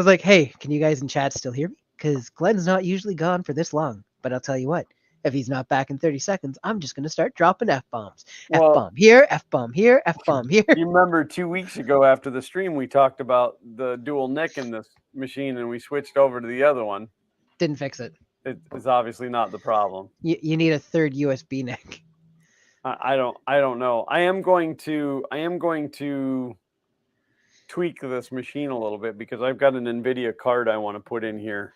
like, hey, can you guys in chat still hear me? Because Glenn's not usually gone for this long. But I'll tell you what, if he's not back in 30 seconds, I'm just going to start dropping F-bombs. Well, F-bomb here, F-bomb here, F-bomb here. you remember 2 weeks ago after the stream, we talked about the dual NIC in this machine, and we switched over to the other one. Didn't fix it. It's obviously not the problem. You need a third USB NIC. I don't know. I am going to tweak this machine a little bit because I've got an NVIDIA card I want to put in here.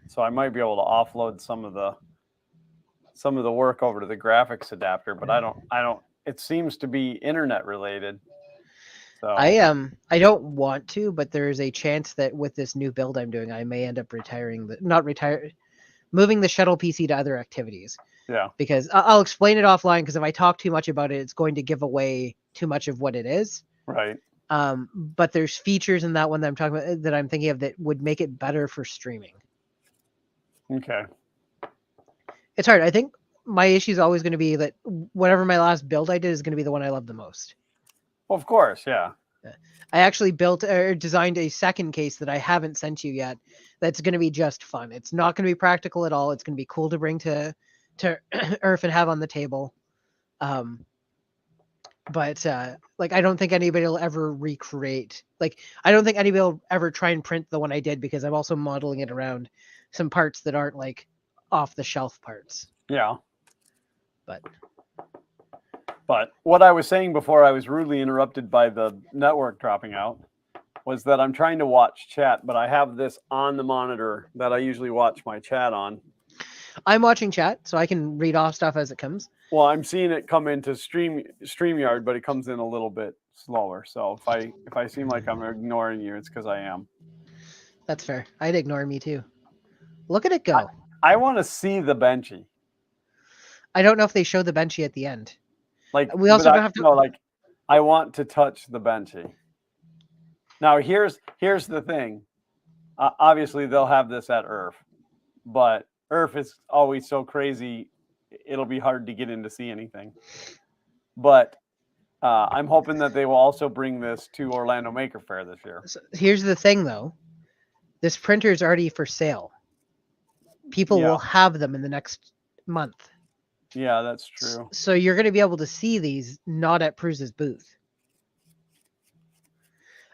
So I might be able to offload some of the work over to the graphics adapter, but I don't it seems to be internet related. So I don't want to, but there is a chance that with this new build I'm doing, I may end up moving the shuttle PC to other activities. Yeah. Because I'll explain it offline, because if I talk too much about it, it's going to give away too much of what it is. Right. But there's features in that one that I'm talking about, that I'm thinking of, that would make it better for streaming. Okay. It's hard. I think my issue is always going to be that whatever my last build I did is going to be the one I love the most. Well, of course, yeah. I actually built or designed a second case that I haven't sent you yet. That's going to be just fun. It's not going to be practical at all. It's going to be cool to bring to Earth and have on the table. But like, I don't think anybody will ever recreate. Like, I don't think anybody will ever try and print the one I did, because I'm also modeling it around some parts that aren't like off the shelf parts. Yeah. But what I was saying before I was rudely interrupted by the network dropping out was that I'm trying to watch chat, but I have this on the monitor that I usually watch my chat on. I'm watching chat, so I can read off stuff as it comes. Well, I'm seeing it come into StreamYard, but it comes in a little bit slower. So if I seem like I'm ignoring you, it's because I am. That's fair. I'd ignore me too. Look at it go. I want to see the benchy. I don't know if they show the benchy at the end. Like, we also don't have to. No, like, I want to touch the benchy. Now, here's the thing. Obviously, they'll have this at IRF, but IRF is always so crazy, it'll be hard to get in to see anything. But I'm hoping that they will also bring this to Orlando Maker Faire this year. So here's the thing, though. This printer is already for sale. People will have them in the next month. Yeah, that's true. So you're going to be able to see these not at Pruse's booth.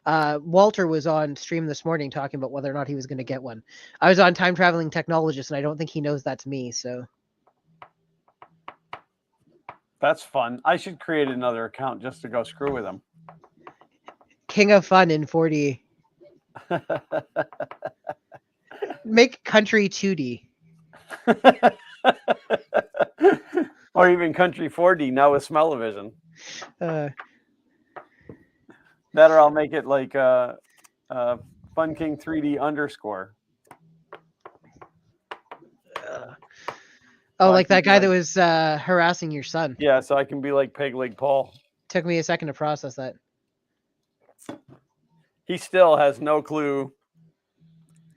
Walter was on stream this morning talking about whether or not he was going to get one. I was on Time Traveling Technologist, and I don't think he knows that's me. So that's fun. I should create another account just to go screw with him. King of Fun in 4D. Make Country 2D. Or even Country 4D now with Smell-O-Vision. That or I'll make it like Fun King 3D _. Oh, So I like can that be guy that like, was harassing your son. yeah, so I can be like Peg Leg Paul. Took me a second to process that. He still has no clue.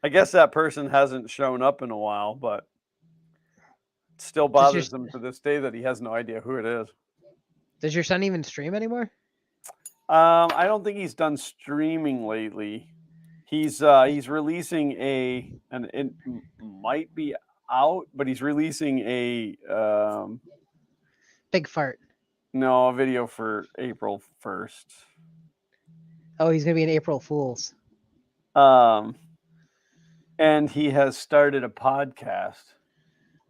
I guess that person hasn't shown up in a while, but it still Does your bothers him to this day that he has no idea who it is. does your son even stream anymore? I don't think he's done streaming lately. He's releasing and it might be out, but he's releasing Big fart. a video for April 1st. Oh, he's gonna be an April Fool's. Um, and he has started a podcast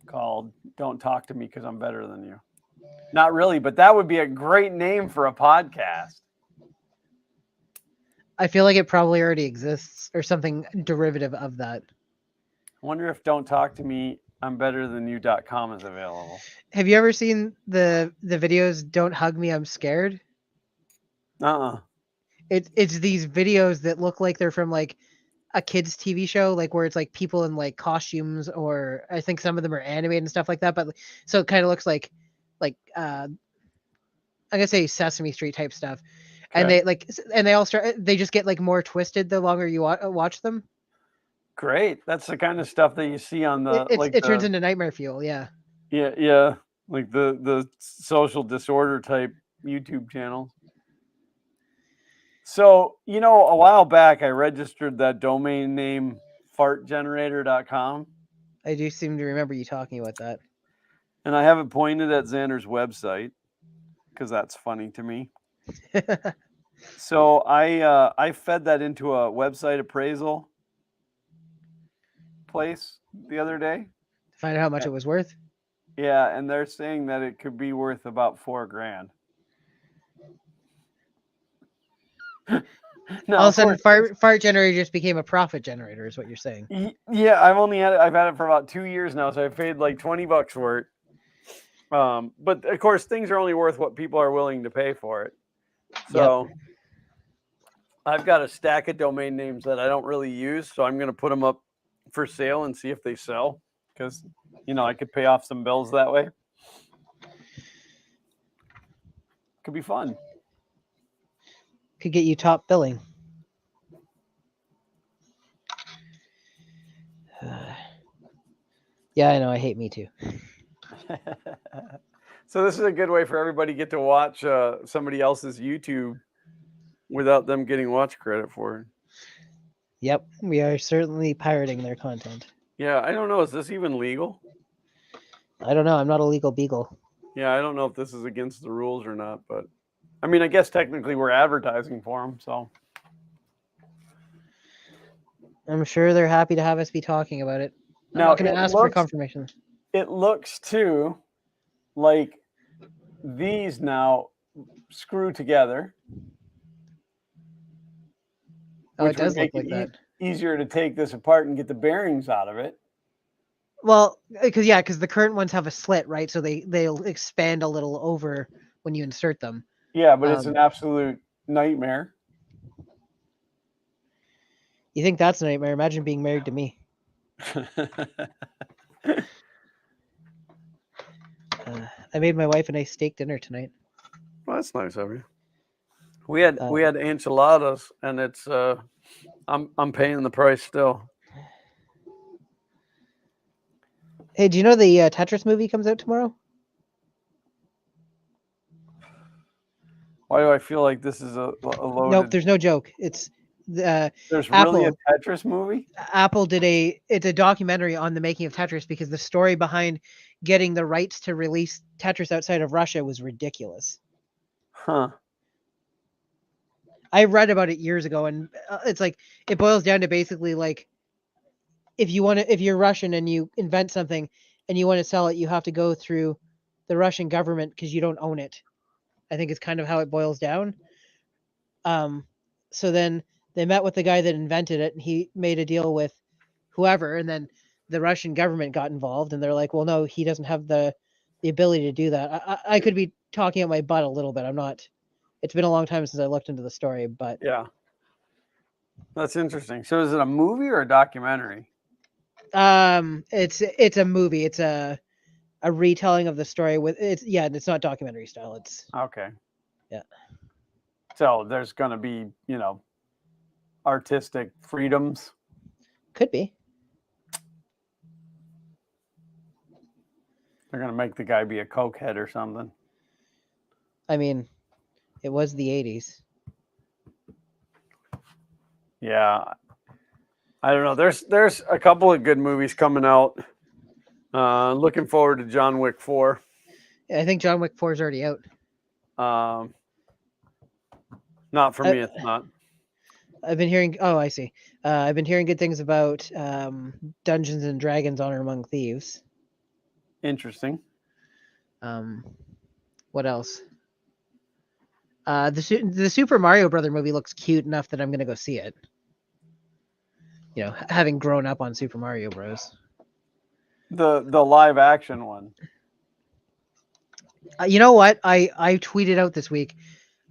called "Don't Talk to Me Because I'm Better Than You." Not really, but that would be a great name for a podcast. I feel like it probably already exists or something derivative of that. I wonder if "Don't Talk to Me, I'm Better Than You.com" is available. Have you ever seen the videos "Don't Hug Me, I'm Scared"? Uh-uh. It's these videos that look like they're from like a kids TV show, like where it's like people in like costumes, or I think some of them are animated and stuff like that. But so it kind of looks like I'm gonna say Sesame Street type stuff, and Okay. they all start, they just get like more twisted the longer you watch them. Great. That's the kind of stuff that you see on It, the it's like it turns the into nightmare fuel. Yeah, yeah, like the social disorder type YouTube channels. So, a while back I registered that domain name fartgenerator.com, I do seem to remember you talking about that. and I have it pointed at Xander's website because that's funny to me. So I fed that into a website appraisal place the other day. Find out how much it was worth. Yeah, and they're saying that it could be worth about $4,000. Now, All of of a sudden, course, fart generator just became a profit generator, is what you're saying. yeah, I've had it for about 2 years now, so I paid like $20 for it. But of course, things are only worth what people are willing to pay for it. So I've got a stack of domain names that I don't really use, so I'm going to put them up for sale and see if they sell, because I could pay off some bills that way. Could be fun. Could get you top billing. Yeah, I know. I hate Me Too. So this is a good way for everybody to get to watch somebody else's YouTube without them getting watch credit for it. Yep, we are certainly pirating their content. Yeah, I don't know. Is this even legal? I don't know. I'm not a legal beagle. Yeah, I don't know if this is against the rules or not, but I mean, I guess technically we're advertising for them, so. I'm sure they're happy to have us be talking about it. I'm Now not going to ask for confirmation. it looks too like these now screw together, Oh, it which would does look make like it that. easier to take this apart and get the bearings out of it. Well, because the current ones have a slit, right? So they'll expand a little over when you insert them. Yeah, but it's an absolute nightmare. You think that's a nightmare? Imagine being married to me. I made my wife a nice steak dinner tonight. Well, that's nice of you. We had enchiladas, and it's I'm paying the price still. Hey, do you know the Tetris movie comes out tomorrow? Why do I feel like this is a loaded? Nope, there's no joke. It's There's really Apple. a Tetris movie? Apple did it's a documentary on the making of Tetris, because the story behind getting the rights to release Tetris outside of Russia was ridiculous. Huh. I read about it years ago, and it's like, it boils down to basically like, if you're Russian and you invent something and you want to sell it, you have to go through the Russian government because you don't own it. I think it's kind of how it boils down. So then they met with the guy that invented it, and he made a deal with whoever, and then the Russian government got involved, and they're like, well, no, he doesn't have the ability to do that. I could be talking out my butt a little bit. I'm not. It's been a long time since I looked into the story, but yeah, that's interesting. So is it a movie or a documentary? it's a movie. It's a a retelling of the story with it's not documentary style. It's Okay. Yeah. So there's going to be, artistic freedoms. could be. They're going to make the guy be a cokehead or something. I mean, it was the 80s. Yeah. I don't know. There's a couple of good movies coming out. Looking forward to John Wick 4. I think John Wick 4 is already out. Not for I, me, it's not. I've been hearing. Oh, I see. I've been hearing good things about Dungeons and Dragons: Honor Among Thieves. Interesting. What else? The Super Mario Brother movie looks cute enough that I'm gonna go see it. Having grown up on Super Mario Bros. The live action one. You know what? I tweeted out this week.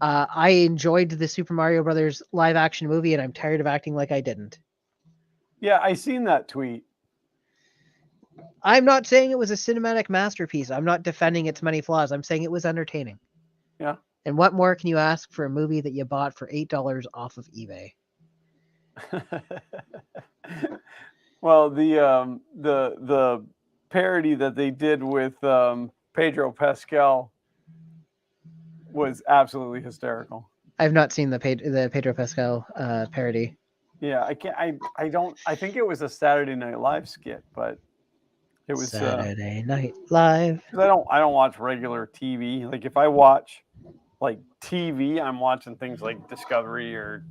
I enjoyed the Super Mario Brothers live action movie, and I'm tired of acting like I didn't. Yeah, I seen that tweet. I'm not saying it was a cinematic masterpiece. I'm not defending its many flaws. I'm saying it was entertaining. Yeah. And what more can you ask for a movie that you bought for $8 off of eBay? Well, the parody that they did with Pedro Pascal was absolutely hysterical. I've not seen the Pedro Pascal parody. Yeah, I can't. I think it was a Saturday Night Live skit, but it was Saturday Night Live. because I don't watch regular TV. Like if I watch like TV, I'm watching things like Discovery or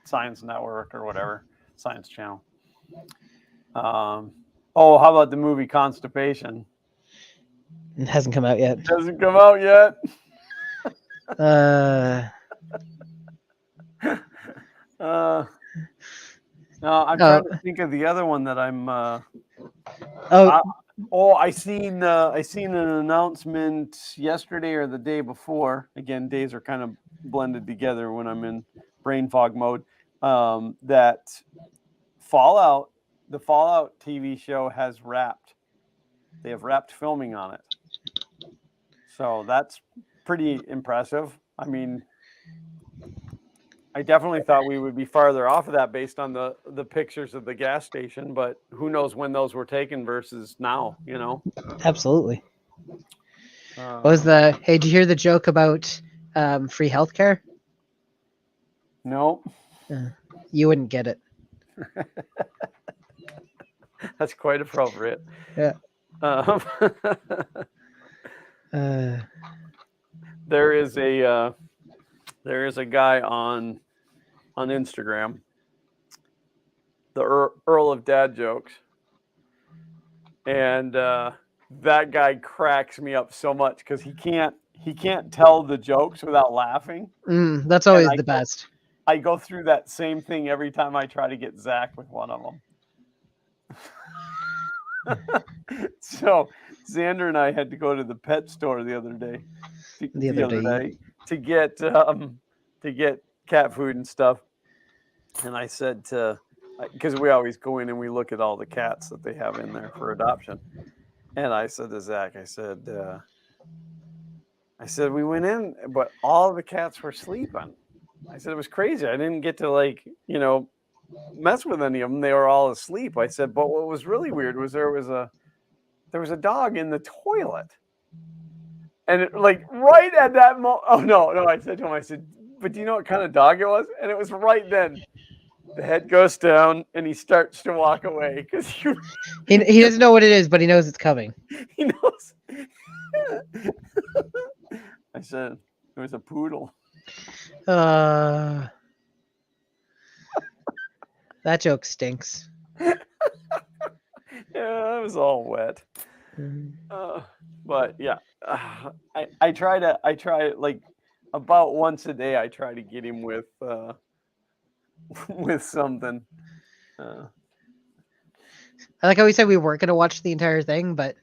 Science Network or whatever, Science Channel. How about the movie Constipation? It hasn't come out yet. It hasn't come out yet. No, I'm trying to think of the other one that I'm. I seen an announcement yesterday or the day before. Again, days are kind of blended together when I'm in brain fog mode. That the Fallout TV show has wrapped. They have wrapped filming on it. So that's pretty impressive. I mean, I definitely thought we would be farther off of that based on the pictures of the gas station, but who knows when those were taken versus now, Absolutely. What was hey, did you hear the joke about free healthcare? No. You wouldn't get it. That's quite appropriate. Yeah. There is a guy on Instagram, the Earl of Dad Jokes, and that guy cracks me up so much because he can't tell the jokes without laughing. That's always the best. I go through that same thing every time I try to get Zach with one of them. So Xander and I had to go to the pet store the other day. To get cat food and stuff. And I said because we always go in and we look at all the cats that they have in there for adoption. And I said to Zach, I said we went in, but all the cats were sleeping. I said it was crazy. I didn't get to mess with any of them. They were all asleep. I said, but what was really weird was there was a dog in the toilet. And right at that moment, oh no, I said to him, but do you know what kind of dog it was? And it was right then. The head goes down and he starts to walk away because he doesn't know what it is, but he knows it's coming. He knows. I said it was a poodle. That joke stinks. Yeah, it was all wet. But yeah, I try about once a day. I try to get him with something. I like how we said we weren't going to watch the entire thing, but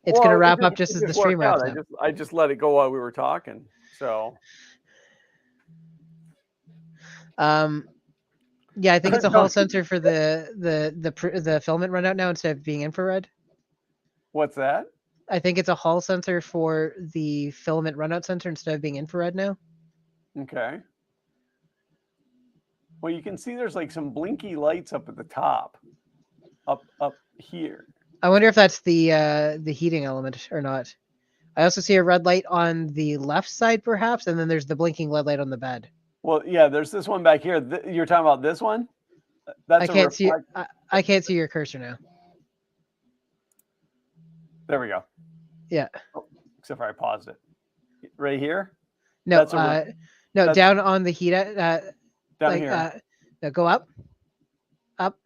it's going to wrap up just as the stream wraps up. I just let it go while we were talking. So. Yeah, I think it's a hall sensor for the filament run out now instead of being infrared. What's that? I think it's a Hall sensor for the filament runout sensor instead of being infrared now. Okay. Well, you can see there's like some blinky lights up at the top, up here. I wonder if that's the heating element or not. I also see a red light on the left side, perhaps, and then there's the blinking red light on the bed. Well, yeah, there's this one back here. You're talking about this one? That's I a can't see. reflect. I can't see your cursor now. There we go. Yeah. Oh, except for I paused it. Right here? No. That's no. that's Down on the heat. down Like here. no, go up, up,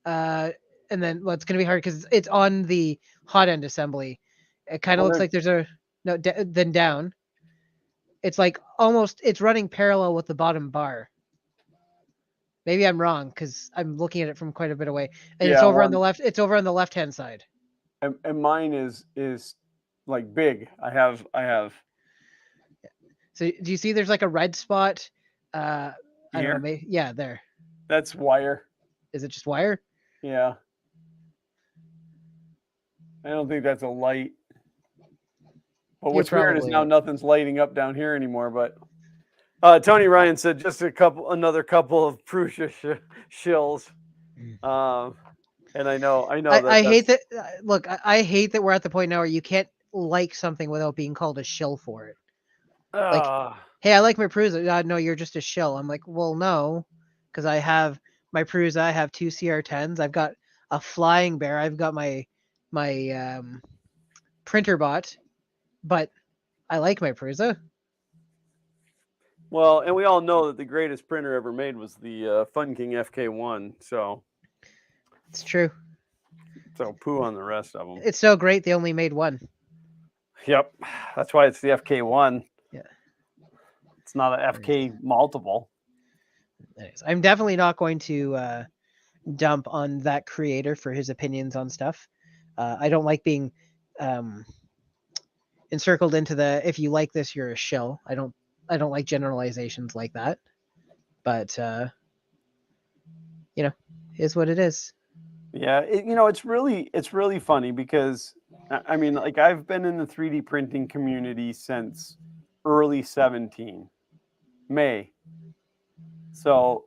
and then well, it's gonna be hard because it's on the hot end assembly. It kind of Well, looks like there's a no. Then down. It's like almost. It's running parallel with the bottom bar. Maybe I'm wrong because I'm looking at it from quite a bit away, and it's yeah, over on one the left. It's over on the left hand side. and mine is like big. I have So do you see? There's like a red spot. I don't know. here. Maybe yeah. There That's wire. is it. Just wire? Yeah. I don't think that's a light. But You're what's weird is probably now right. nothing's lighting up down here anymore. But Tony Ryan said just another couple of Prusa shills. And I know I hate that's that. Look, I hate that we're at the point now where you can't like something without being called a shill for it. Like, uh, hey, I like my Prusa. No, you're just a shill. I'm like, well, no, because I have my Prusa. I have two CR10s. I've got a flying bear. I've got my printer bot, but I like my Prusa. well, and we all know that the greatest printer ever made was the Fun King FK1. So It's true. poo on the rest of them. It's so great they only made one. Yep, that's why it's the FK1. Yeah. It's not an FK multiple. Anyways, I'm definitely not going to dump on that creator for his opinions on stuff. I don't like being encircled into the if you like this you're a shill. I don't like generalizations like that. But is what it is. Yeah, it's really funny because I mean, like I've been in the 3D printing community since early 17 May. So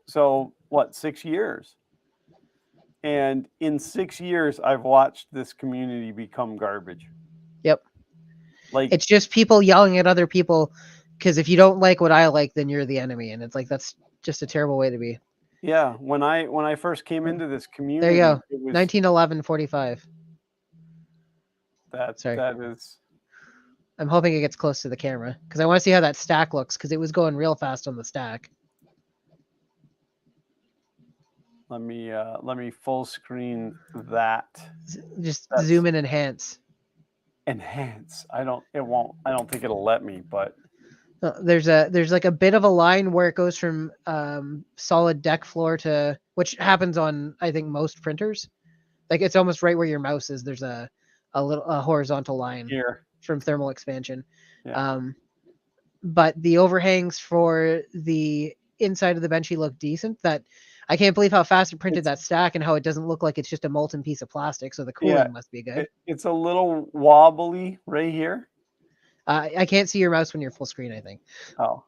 what, 6 years? And in 6 years I've watched this community become garbage. Yep. Like It's just people yelling at other people because if you don't like what I like, then you're the enemy, and it's like that's just a terrible way to be. yeah, when I first came into this There you community, go. it was 1911-45. Sorry. that is I'm hoping it gets close to the camera because I want to see how that stack looks because it was going real fast on the stack. let me full screen that. Just That's zoom in, enhance. enhance. I don't think it'll let me, but There's like a bit of a line where it goes from solid deck floor to which happens on I think most printers. Like it's almost right where your mouse is. There's a horizontal line here. from thermal expansion. Yeah. But the overhangs for the inside of the benchy look decent. That I can't believe how fast it printed that stack and how it doesn't look like it's just a molten piece of plastic. So the cooling must be good. It's a little wobbly right here. I can't see your mouse when you're full screen, I think. Oh.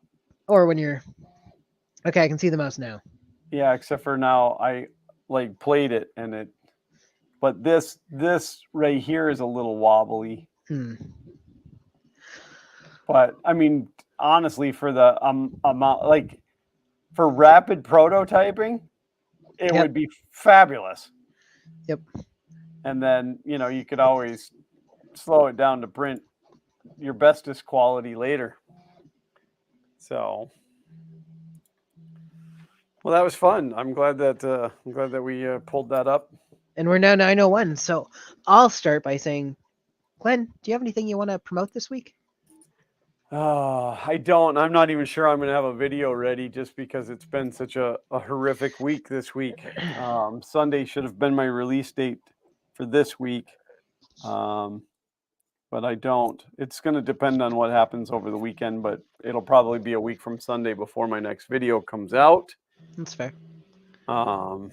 Or when you're okay, I can see the mouse now. Yeah, except for now I like played it and it but this right here is a little wobbly. But I mean honestly for the amount like for rapid prototyping it would be fabulous. Yep. And then, you could always slow it down to print your bestest quality later. So, well, that was fun. I'm glad that we pulled that up. And we're now 9:01. So I'll start by saying, Glenn, do you have anything you want to promote this week? I don't. I'm not even sure I'm going to have a video ready just because it's been such a horrific week this week. Sunday should have been my release date for this week. But I don't. It's going to depend on what happens over the weekend, but it'll probably be a week from Sunday before my next video comes out. That's fair. Oh,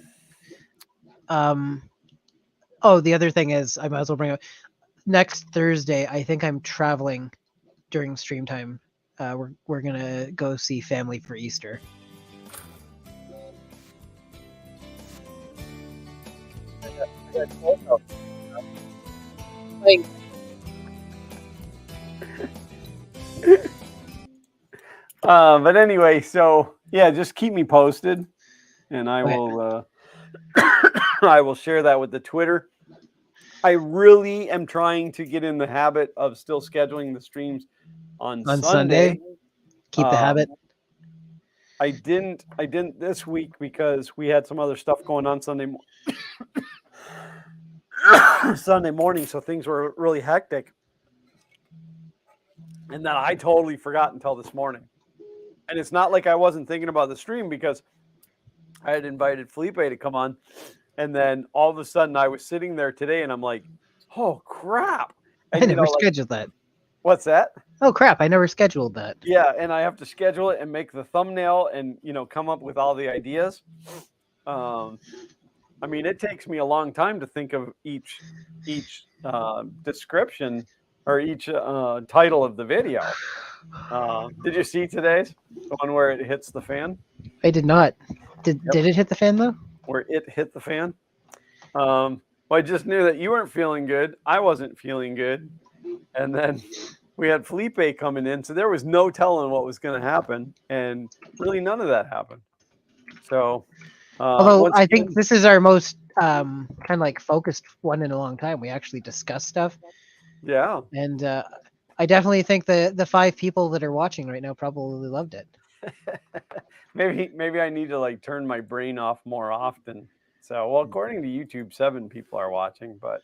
the other thing is, I might as well bring up next Thursday, I think I'm traveling during stream time. We're gonna go see family for Easter. But anyway, so yeah, just keep me posted, and I Okay. will I will share that with the Twitter. I really am trying to get in the habit of still scheduling the streams on On Sunday. Sunday, keep the habit. I didn't this week because we had some other stuff going on Sunday morning, so things were really hectic. And then I totally forgot until this morning. And it's not like I wasn't thinking about the stream because I had invited Felipe to come on. And then all of a sudden I was sitting there today and I'm like, oh crap. I And never scheduled that. what's that? Oh crap! I never scheduled that. Yeah, and I have to schedule it and make the thumbnail and come up with all the ideas. I mean, it takes me a long time to think of each description or each title of the video. Did you see today's the one where it hits the fan? I did not. Did it hit the fan though? Where it hit the fan? Well, I just knew that you weren't feeling good. I wasn't feeling good, and then we had Felipe coming in, so there was no telling what was going to happen, and really none of that happened. So, Although once I again, think this is our most kind of like focused one in a long time. We actually discuss stuff, yeah, and I definitely think the 5 people that are watching right now probably loved it. maybe I need to like turn my brain off more often. So, well, according to YouTube, 7 people are watching, but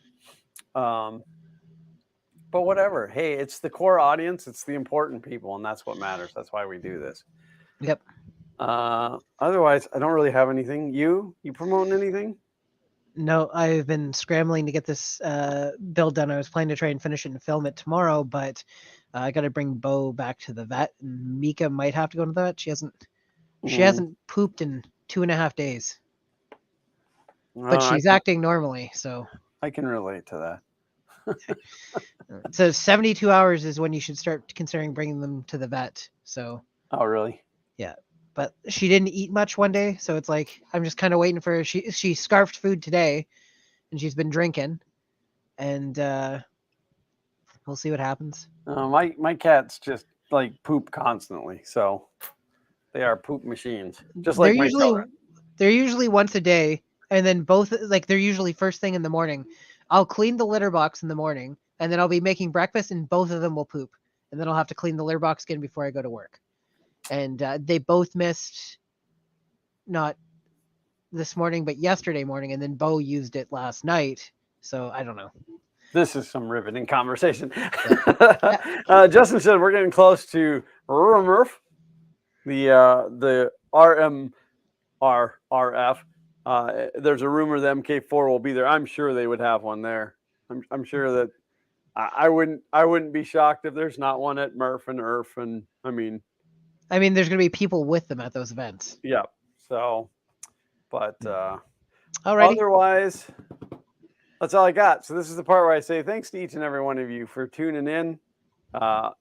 whatever. Hey, it's the core audience. It's the important people, and that's what matters. That's why we do this. Yep. Otherwise, I don't really have anything. You promoting anything? No, I've been scrambling to get this build done. I was planning to try and finish it and film it tomorrow, but I got to bring Bo back to the vet, and Mika might have to go to the vet. She hasn't pooped in 2.5 days, but she's acting normally. So I can relate to that. so 72 hours is when you should start considering bringing them to the vet. So Oh, really? yeah, but she didn't eat much one day, so it's like I'm just kind of waiting for her. She scarfed food today, and she's been drinking, and we'll see what happens. My cats just like poop constantly, so they are poop machines, just like my children. They're usually once a day, and then both like they're usually first thing in the morning. I'll clean the litter box in the morning, and then I'll be making breakfast, and both of them will poop, and then I'll have to clean the litter box again before I go to work. And they both missed not this morning, but yesterday morning, and then Bo used it last night. So I don't know. This is some riveting conversation. Justin said we're getting close to RMRF, the RMRF. There's a rumor the MK4 will be there. I'm sure they would have one there. I'm sure that I wouldn't be shocked if there's not one at Murph and Earth. And I mean, there's gonna be people with them at those events. yeah. So, but Alrighty. otherwise, that's all I got. So this is the part where I say thanks to each and every one of you for tuning in.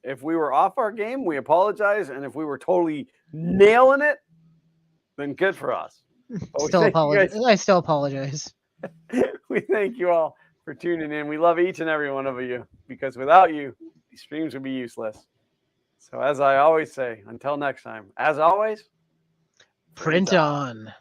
If we were off our game, we apologize, and if we were totally nailing it, then good for us. I still apologize. We thank you all for tuning in. We love each and every one of you because without you, these streams would be useless. So as I always say, until next time, as always, Print on.